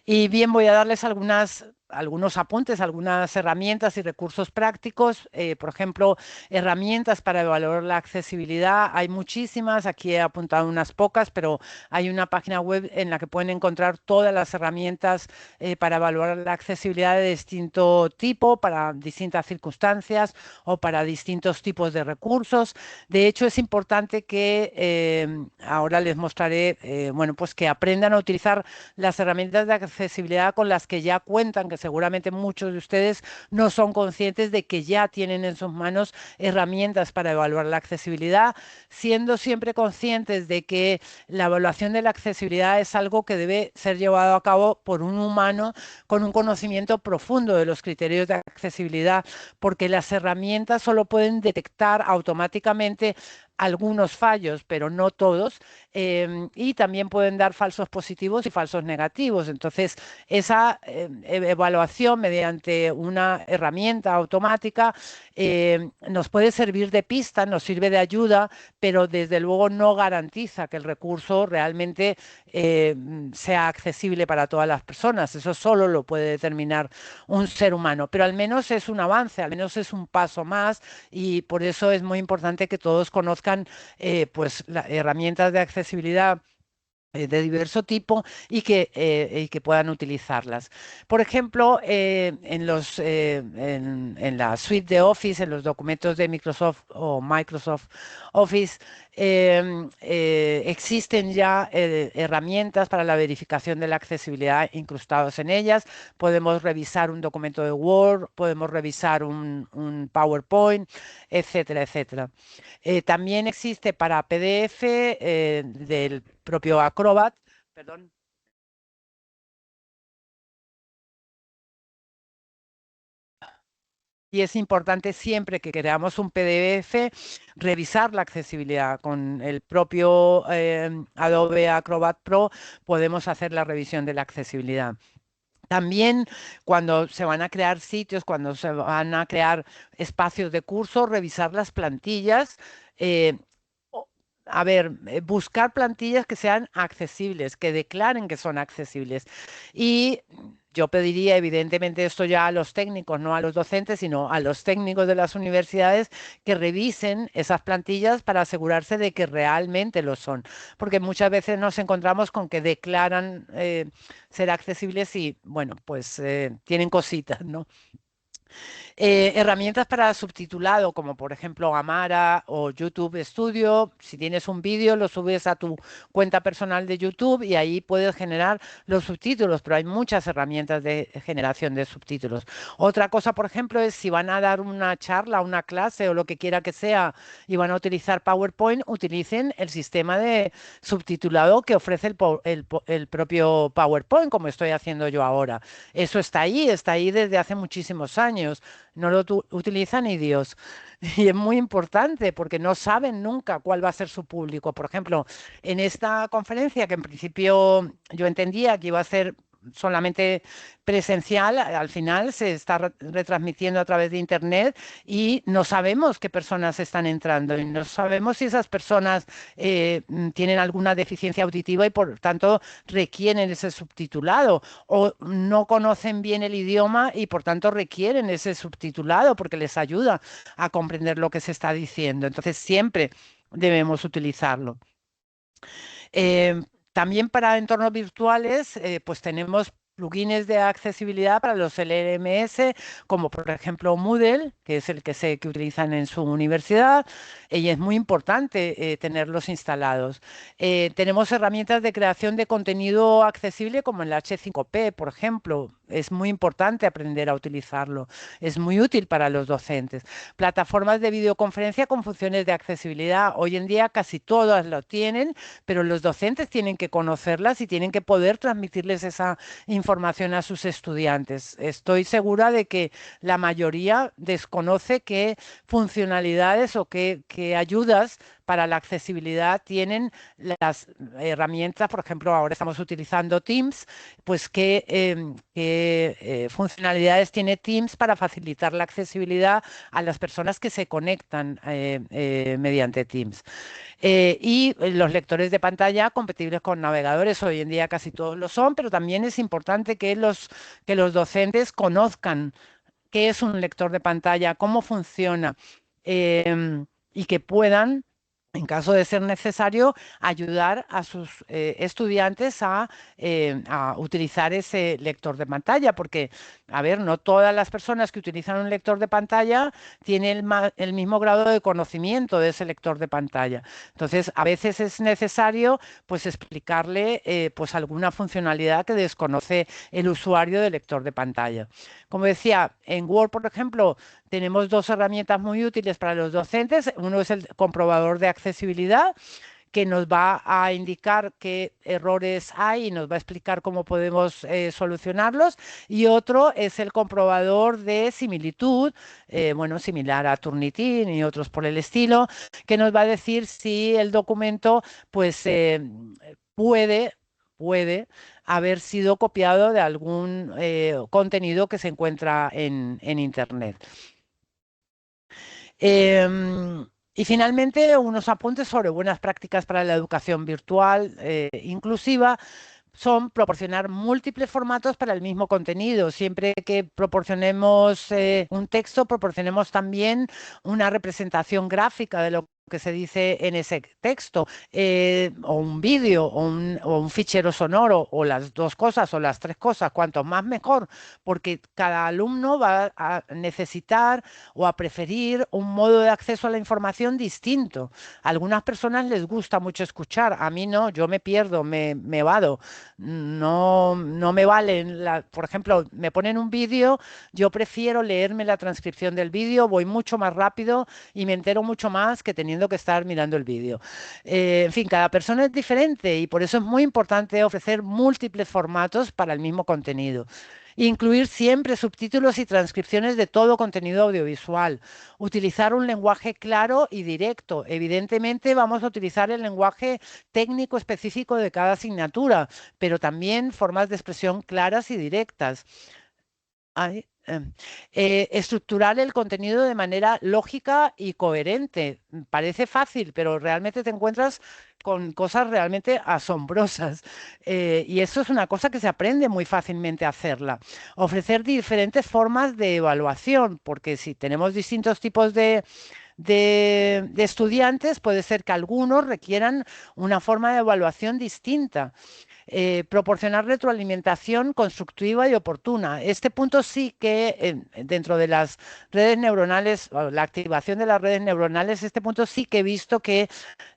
Y bien, voy a darles algunos apuntes, algunas herramientas y recursos prácticos. Por ejemplo, herramientas para evaluar la accesibilidad. Hay muchísimas, aquí he apuntado unas pocas, pero hay una página web en la que pueden encontrar todas las herramientas para evaluar la accesibilidad de distinto tipo, para distintas circunstancias o para distintos tipos de recursos. De hecho, es importante que ahora les mostraré, bueno, pues que aprendan a utilizar las herramientas de accesibilidad con las que ya cuentan, que seguramente muchos de ustedes no son conscientes de que ya tienen en sus manos herramientas para evaluar la accesibilidad, siendo siempre conscientes de que la evaluación de la accesibilidad es algo que debe ser llevado a cabo por un humano con un conocimiento profundo de los criterios de accesibilidad, porque las herramientas solo pueden detectar automáticamente algunos fallos, pero no todos, y también pueden dar falsos positivos y falsos negativos. Entonces, esa evaluación mediante una herramienta automática nos puede servir de pista, nos sirve de ayuda, pero desde luego no garantiza que el recurso realmente sea accesible para todas las personas. Eso solo lo puede determinar un ser humano, pero al menos es un avance, al menos es un paso más, y por eso es muy importante que todos conozcan pues herramientas de accesibilidad de diverso tipo y que puedan utilizarlas. Por ejemplo, en la suite de Office, en los documentos de Microsoft o Microsoft Office, existen ya herramientas para la verificación de la accesibilidad incrustados en ellas. Podemos revisar un documento de Word, podemos revisar un PowerPoint, etcétera, etcétera. También existe para PDF del propio Acrobat, perdón. Y es importante siempre que creamos un PDF revisar la accesibilidad. Con el propio Adobe Acrobat Pro podemos hacer la revisión de la accesibilidad. También cuando se van a crear sitios, cuando se van a crear espacios de curso, revisar las plantillas. eh, a ver, buscar plantillas que sean accesibles, que declaren que son accesibles. Y yo pediría, evidentemente, esto ya a los técnicos, no a los docentes, sino a los técnicos de las universidades, que revisen esas plantillas para asegurarse de que realmente lo son. Porque muchas veces nos encontramos con que declaran ser accesibles y, bueno, pues tienen cositas, ¿no? Herramientas para subtitulado, como por ejemplo Amara o YouTube Studio. Si tienes un vídeo, lo subes a tu cuenta personal de YouTube y ahí puedes generar los subtítulos, pero hay muchas herramientas de generación de subtítulos. Otra cosa, por ejemplo, es si van a dar una charla, una clase o lo que quiera que sea y van a utilizar PowerPoint, utilicen el sistema de subtitulado que ofrece el propio PowerPoint, como estoy haciendo yo ahora. Eso está ahí desde hace muchísimos años. No lo utilizan ni Dios. Y es muy importante porque no saben nunca cuál va a ser su público. Por ejemplo, en esta conferencia, que en principio yo entendía que iba a ser solamente presencial, al final se está retransmitiendo a través de Internet y no sabemos qué personas están entrando y no sabemos si esas personas tienen alguna deficiencia auditiva y por tanto requieren ese subtitulado o no conocen bien el idioma y por tanto requieren ese subtitulado porque les ayuda a comprender lo que se está diciendo. Entonces siempre debemos utilizarlo. Eh, También para entornos virtuales, pues tenemos plugins de accesibilidad para los LMS, como por ejemplo Moodle, que es el que sé que utilizan en su universidad, y es muy importante tenerlos instalados. Tenemos herramientas de creación de contenido accesible como el H5P, por ejemplo. Es muy importante aprender a utilizarlo. Es muy útil para los docentes. Plataformas de videoconferencia con funciones de accesibilidad. Hoy en día casi todas lo tienen, pero los docentes tienen que conocerlas y tienen que poder transmitirles esa información a sus estudiantes. Estoy segura de que la mayoría desconoce qué funcionalidades o qué ayudas para la accesibilidad tienen las herramientas. Por ejemplo, ahora estamos utilizando Teams, pues qué funcionalidades tiene Teams para facilitar la accesibilidad a las personas que se conectan mediante Teams. Y los lectores de pantalla compatibles con navegadores, hoy en día casi todos lo son, pero también es importante que los docentes conozcan qué es un lector de pantalla, cómo funciona, y que puedan, en caso de ser necesario, ayudar a sus estudiantes a utilizar ese lector de pantalla, porque, a ver, no todas las personas que utilizan un lector de pantalla tienen el mismo grado de conocimiento de ese lector de pantalla. Entonces, a veces es necesario, pues, explicarle, pues, alguna funcionalidad que desconoce el usuario del lector de pantalla. Como decía, en Word, por ejemplo, tenemos dos herramientas muy útiles para los docentes. Uno es el comprobador de accesibilidad, que nos va a indicar qué errores hay y nos va a explicar cómo podemos solucionarlos. Y otro es el comprobador de similitud, bueno, similar a Turnitin y otros por el estilo, que nos va a decir si el documento pues puede haber sido copiado de algún contenido que se encuentra en Internet. Y finalmente, unos apuntes sobre buenas prácticas para la educación virtual inclusiva son proporcionar múltiples formatos para el mismo contenido. Siempre que proporcionemos un texto, proporcionemos también una representación gráfica de lo que se dice en ese texto, o un vídeo, o un fichero sonoro, o las dos cosas, o las tres cosas, cuanto más mejor, porque cada alumno va a necesitar o a preferir un modo de acceso a la información distinto. A algunas personas les gusta mucho escuchar, a mí no, yo me pierdo, me vado. No me valen, por ejemplo, me ponen un vídeo, yo prefiero leerme la transcripción del vídeo, voy mucho más rápido y me entero mucho más que teniendo que estar mirando el vídeo. En fin, cada persona es diferente y por eso es muy importante ofrecer múltiples formatos para el mismo contenido. Incluir siempre subtítulos y transcripciones de todo contenido audiovisual. Utilizar un lenguaje claro y directo. Evidentemente vamos a utilizar el lenguaje técnico específico de cada asignatura, pero también formas de expresión claras y directas. Estructurar el contenido de manera lógica y coherente. Parece fácil, pero realmente te encuentras con cosas realmente asombrosas. Y eso es una cosa que se aprende muy fácilmente a hacerla. Ofrecer diferentes formas de evaluación, porque si tenemos distintos tipos de estudiantes, puede ser que algunos requieran una forma de evaluación distinta. Proporcionar retroalimentación constructiva y oportuna. Este punto sí que dentro de las redes neuronales, o la activación de las redes neuronales, este punto sí que he visto que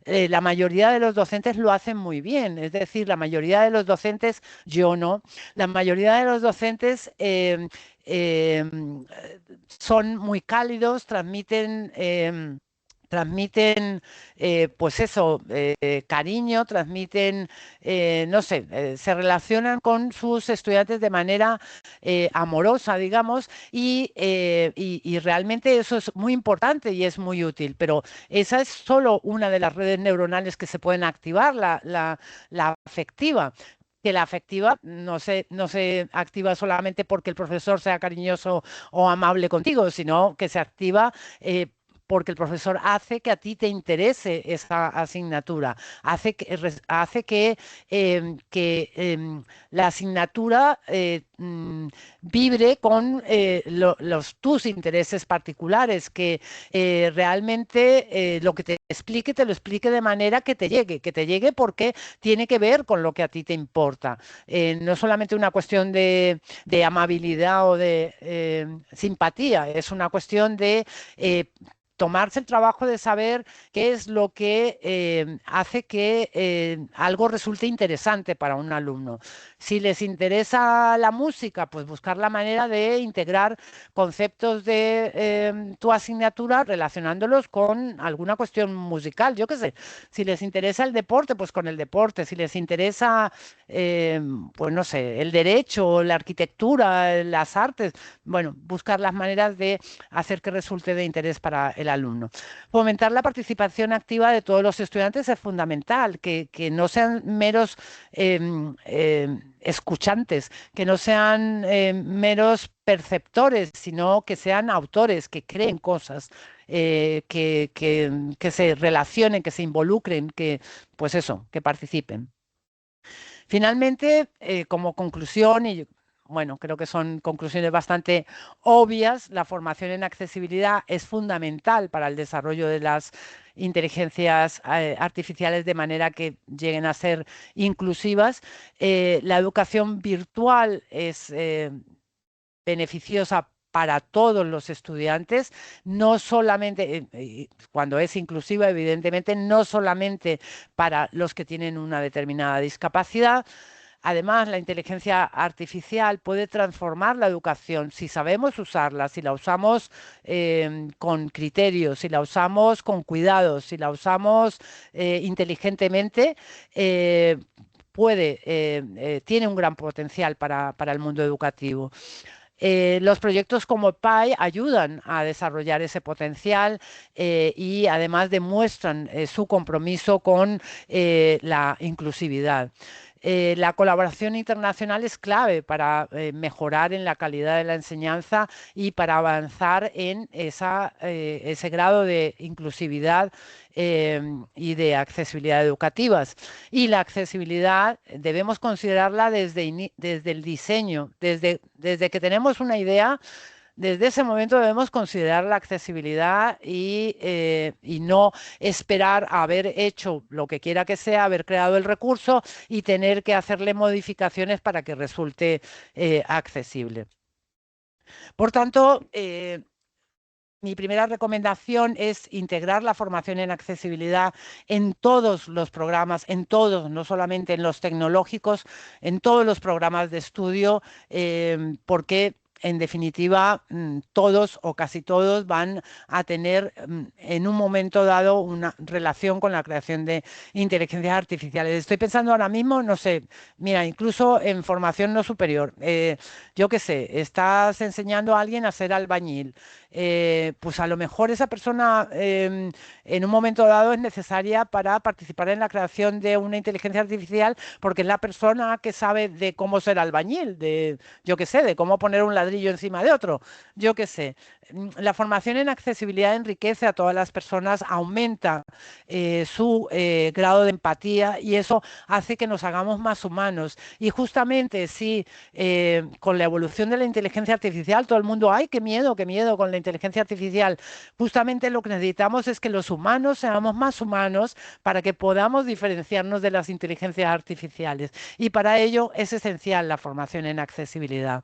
la mayoría de los docentes lo hacen muy bien. Es decir, la mayoría de los docentes, yo no, la mayoría de los docentes eh, son muy cálidos, transmiten pues eso, cariño, transmiten, no sé, se relacionan con sus estudiantes de manera amorosa, digamos, y realmente eso es muy importante y es muy útil, pero esa es solo una de las redes neuronales que se pueden activar, la afectiva. Que la afectiva no se activa solamente porque el profesor sea cariñoso o amable contigo, sino que se activa porque el profesor hace que a ti te interese esa asignatura, hace que la asignatura vibre con tus intereses particulares, que realmente lo que te lo explique de manera que te llegue porque tiene que ver con lo que a ti te importa. No solamente una cuestión de amabilidad o de simpatía, es una cuestión de tomarse el trabajo de saber qué es lo que hace que algo resulte interesante para un alumno. Si les interesa la música, pues buscar la manera de integrar conceptos de tu asignatura relacionándolos con alguna cuestión musical, yo qué sé. Si les interesa el deporte, pues con el deporte. Si les interesa, pues no sé, el derecho, la arquitectura, las artes, bueno, buscar las maneras de hacer que resulte de interés para el alumno. Fomentar la participación activa de todos los estudiantes es fundamental, que no sean meros escuchantes, que no sean meros perceptores, sino que sean autores, que creen cosas, que se relacionen, que se involucren, pues eso, que participen. Finalmente, como conclusión, y bueno, creo que son conclusiones bastante obvias, la formación en accesibilidad es fundamental para el desarrollo de las inteligencias artificiales de manera que lleguen a ser inclusivas. La educación virtual es beneficiosa para todos los estudiantes, no solamente, cuando es inclusiva, evidentemente, no solamente para los que tienen una determinada discapacidad. Además, la inteligencia artificial puede transformar la educación si sabemos usarla, si la usamos con criterio, si la usamos con cuidado, si la usamos inteligentemente. Tiene un gran potencial para el mundo educativo. Los proyectos como PAI ayudan a desarrollar ese potencial y además demuestran su compromiso con la inclusividad. La colaboración internacional es clave para mejorar en la calidad de la enseñanza y para avanzar en ese grado de inclusividad y de accesibilidad educativas. Y la accesibilidad debemos considerarla desde el diseño, desde que tenemos una idea. Desde ese momento debemos considerar la accesibilidad y no esperar a haber hecho lo que quiera que sea, haber creado el recurso y tener que hacerle modificaciones para que resulte accesible. Por tanto, mi primera recomendación es integrar la formación en accesibilidad en todos los programas, en todos, no solamente en los tecnológicos, en todos los programas de estudio, porque en definitiva todos o casi todos van a tener en un momento dado una relación con la creación de inteligencias artificiales. Estoy pensando ahora mismo, no sé, mira, incluso en formación no superior. Yo qué sé, estás enseñando a alguien a ser albañil. Pues a lo mejor esa persona en un momento dado es necesaria para participar en la creación de una inteligencia artificial porque es la persona que sabe de cómo ser albañil, yo qué sé, de cómo poner un ladrillo encima de otro, yo qué sé. La formación en accesibilidad enriquece a todas las personas, aumenta su grado de empatía y eso hace que nos hagamos más humanos. Y justamente si con la evolución de la inteligencia artificial todo el mundo, ¡ay, qué miedo con la inteligencia artificial! Justamente lo que necesitamos es que los humanos seamos más humanos para que podamos diferenciarnos de las inteligencias artificiales. Y para ello es esencial la formación en accesibilidad.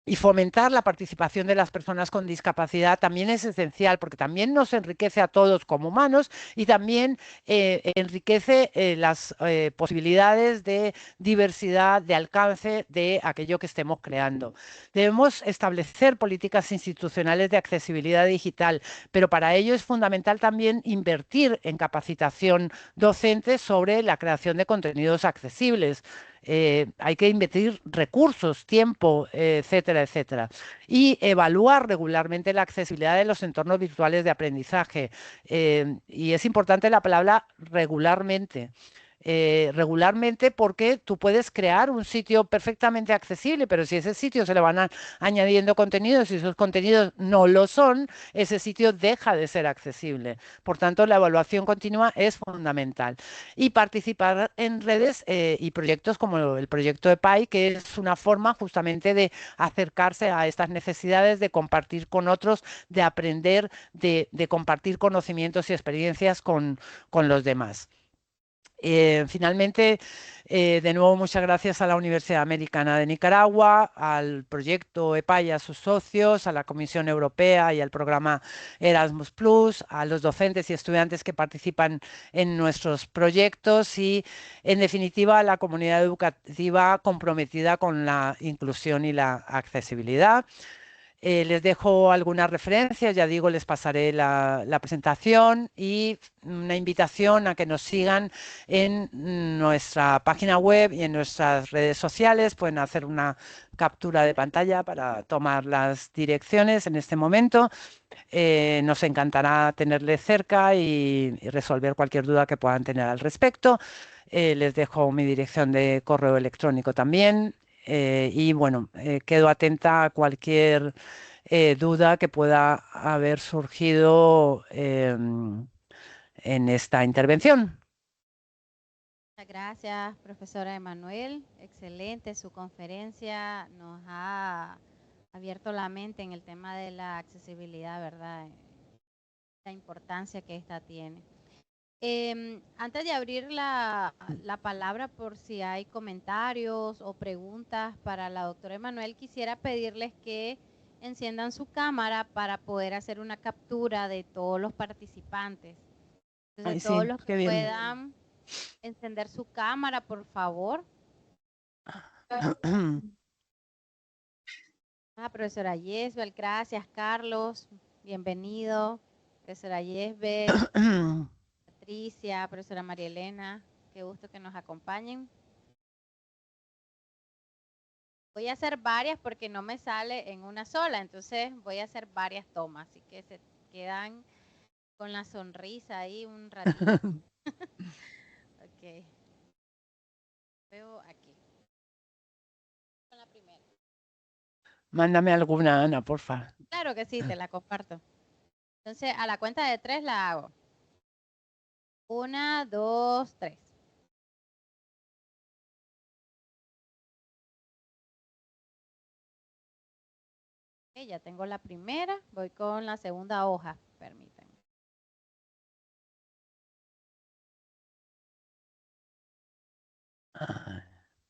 Y fomentar la participación de las personas con discapacidad también es esencial porque también nos enriquece a todos como humanos y también enriquece las posibilidades de diversidad, de alcance de aquello que estemos creando. Debemos establecer políticas institucionales de accesibilidad digital, pero para ello es fundamental también invertir en capacitación docente sobre la creación de contenidos accesibles. Hay que invertir recursos, tiempo, etcétera, etcétera. Y evaluar regularmente la accesibilidad de los entornos virtuales de aprendizaje. Y es importante la palabra regularmente. Regularmente porque tú puedes crear un sitio perfectamente accesible, pero si ese sitio se le van añadiendo contenidos y esos contenidos no lo son, ese sitio deja de ser accesible. Por tanto, la evaluación continua es fundamental. Y participar en redes y proyectos como el proyecto de PAI, que es una forma justamente de acercarse a estas necesidades, de compartir con otros, de aprender, de compartir conocimientos y experiencias con los demás. Finalmente, de nuevo, muchas gracias a la Universidad Americana de Nicaragua, al proyecto EPAI, a sus socios, a la Comisión Europea y al programa Erasmus Plus, a los docentes y estudiantes que participan en nuestros proyectos y, en definitiva, a la comunidad educativa comprometida con la inclusión y la accesibilidad. Les dejo algunas referencias, ya digo, les pasaré la presentación y una invitación a que nos sigan en nuestra página web y en nuestras redes sociales. Pueden hacer una captura de pantalla para tomar las direcciones en este momento. Nos encantará tenerles cerca y resolver cualquier duda que puedan tener al respecto. Les dejo mi dirección de correo electrónico también. Y bueno, quedo atenta a cualquier duda que pueda haber surgido en esta intervención. Muchas gracias, profesora Emanuel. Excelente su conferencia. Nos ha abierto la mente en el tema de la accesibilidad, ¿verdad? La importancia que esta tiene. Antes de abrir la palabra por si hay comentarios o preguntas para la doctora Emanuel, quisiera pedirles que enciendan su cámara para poder hacer una captura de todos los participantes. Entonces, Ay, todos sí, los qué que bien. puedan encender su cámara, por favor. Profesora Yesbel, gracias, Carlos. Bienvenido. Profesora Yesbel, Patricia, profesora María Elena, qué gusto que nos acompañen. Voy a hacer varias porque no me sale en una sola, entonces voy a hacer varias tomas, así que se quedan con la sonrisa ahí un ratito. Ok. Veo aquí. Con la primera. Mándame alguna, Ana, porfa. Claro que sí, te la comparto. Entonces, a la cuenta de 3 la hago. 1, 2, 3. Ok, ya tengo la primera. Voy con la segunda hoja. Permítanme.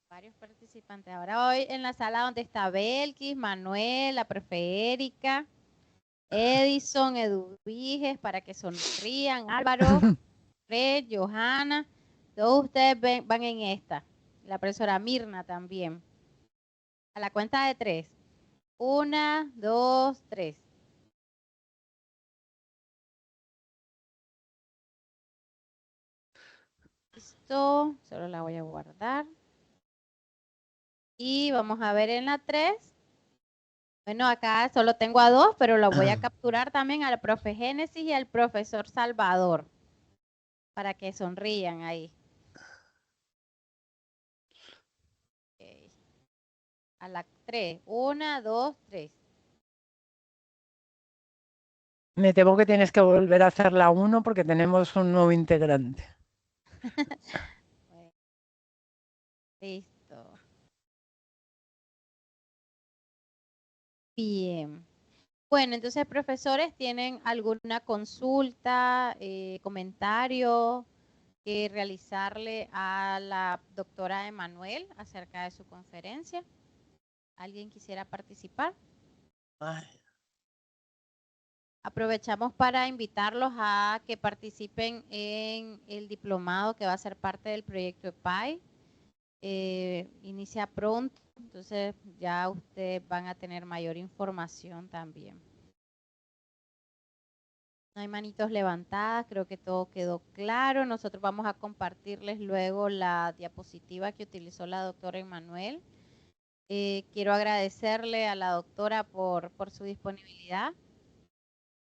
Varios participantes. Ahora hoy en la sala donde está Belkis, Manuel, la profe Erika, Edison, Eduviges, para que sonrían, Álvaro, Fred, Johanna, todos ustedes van en esta. La profesora Mirna también. A la cuenta de 3. 1, 2, 3. Listo, solo la voy a guardar. Y vamos a ver en la 3. Bueno, acá solo tengo a 2, pero lo voy a capturar también al profe Génesis y al profesor Salvador. Para que sonrían ahí. Okay. A la 3. 1, 2, 3. Me temo que tienes que volver a hacer la 1 porque tenemos un nuevo integrante. Bueno, listo. Bien. Bueno, entonces, profesores, ¿tienen alguna consulta, comentario que realizarle a la doctora Emanuel acerca de su conferencia? ¿Alguien quisiera participar? Ay. Aprovechamos para invitarlos a que participen en el diplomado que va a ser parte del proyecto EPAI. Inicia pronto, entonces ya ustedes van a tener mayor información también. No hay manitos levantadas, creo que todo quedó claro. Nosotros vamos a compartirles luego la diapositiva que utilizó la doctora Emanuel. Quiero agradecerle a la doctora por su disponibilidad.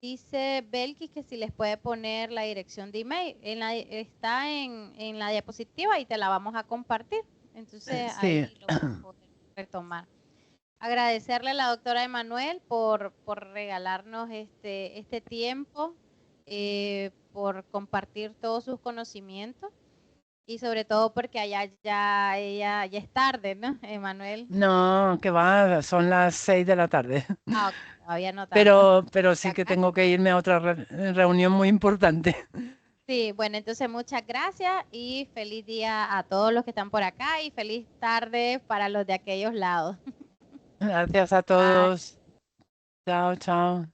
Dice Belkis que si les puede poner la dirección de email. Está en la diapositiva y te la vamos a compartir. Entonces Sí. ahí lo vas a poder retomar. Agradecerle a la doctora Emanuel por regalarnos este tiempo, por compartir todos sus conocimientos y sobre todo porque ella ya es tarde, ¿no, Emanuel? No, que va, son las 6 de la tarde. Ah, ok, todavía no tanto. Pero sí que tengo que irme a otra reunión muy importante. Sí, bueno, entonces muchas gracias y feliz día a todos los que están por acá y feliz tarde para los de aquellos lados. Gracias a todos. Chao, chao.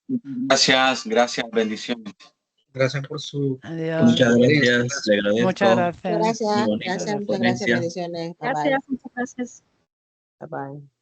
Gracias, bendiciones. Gracias por su... Adiós. Muchas gracias, le agradezco. Muchas gracias. Gracias, muchas gracias, bendiciones. Bye bye. Gracias, muchas gracias. Bye bye.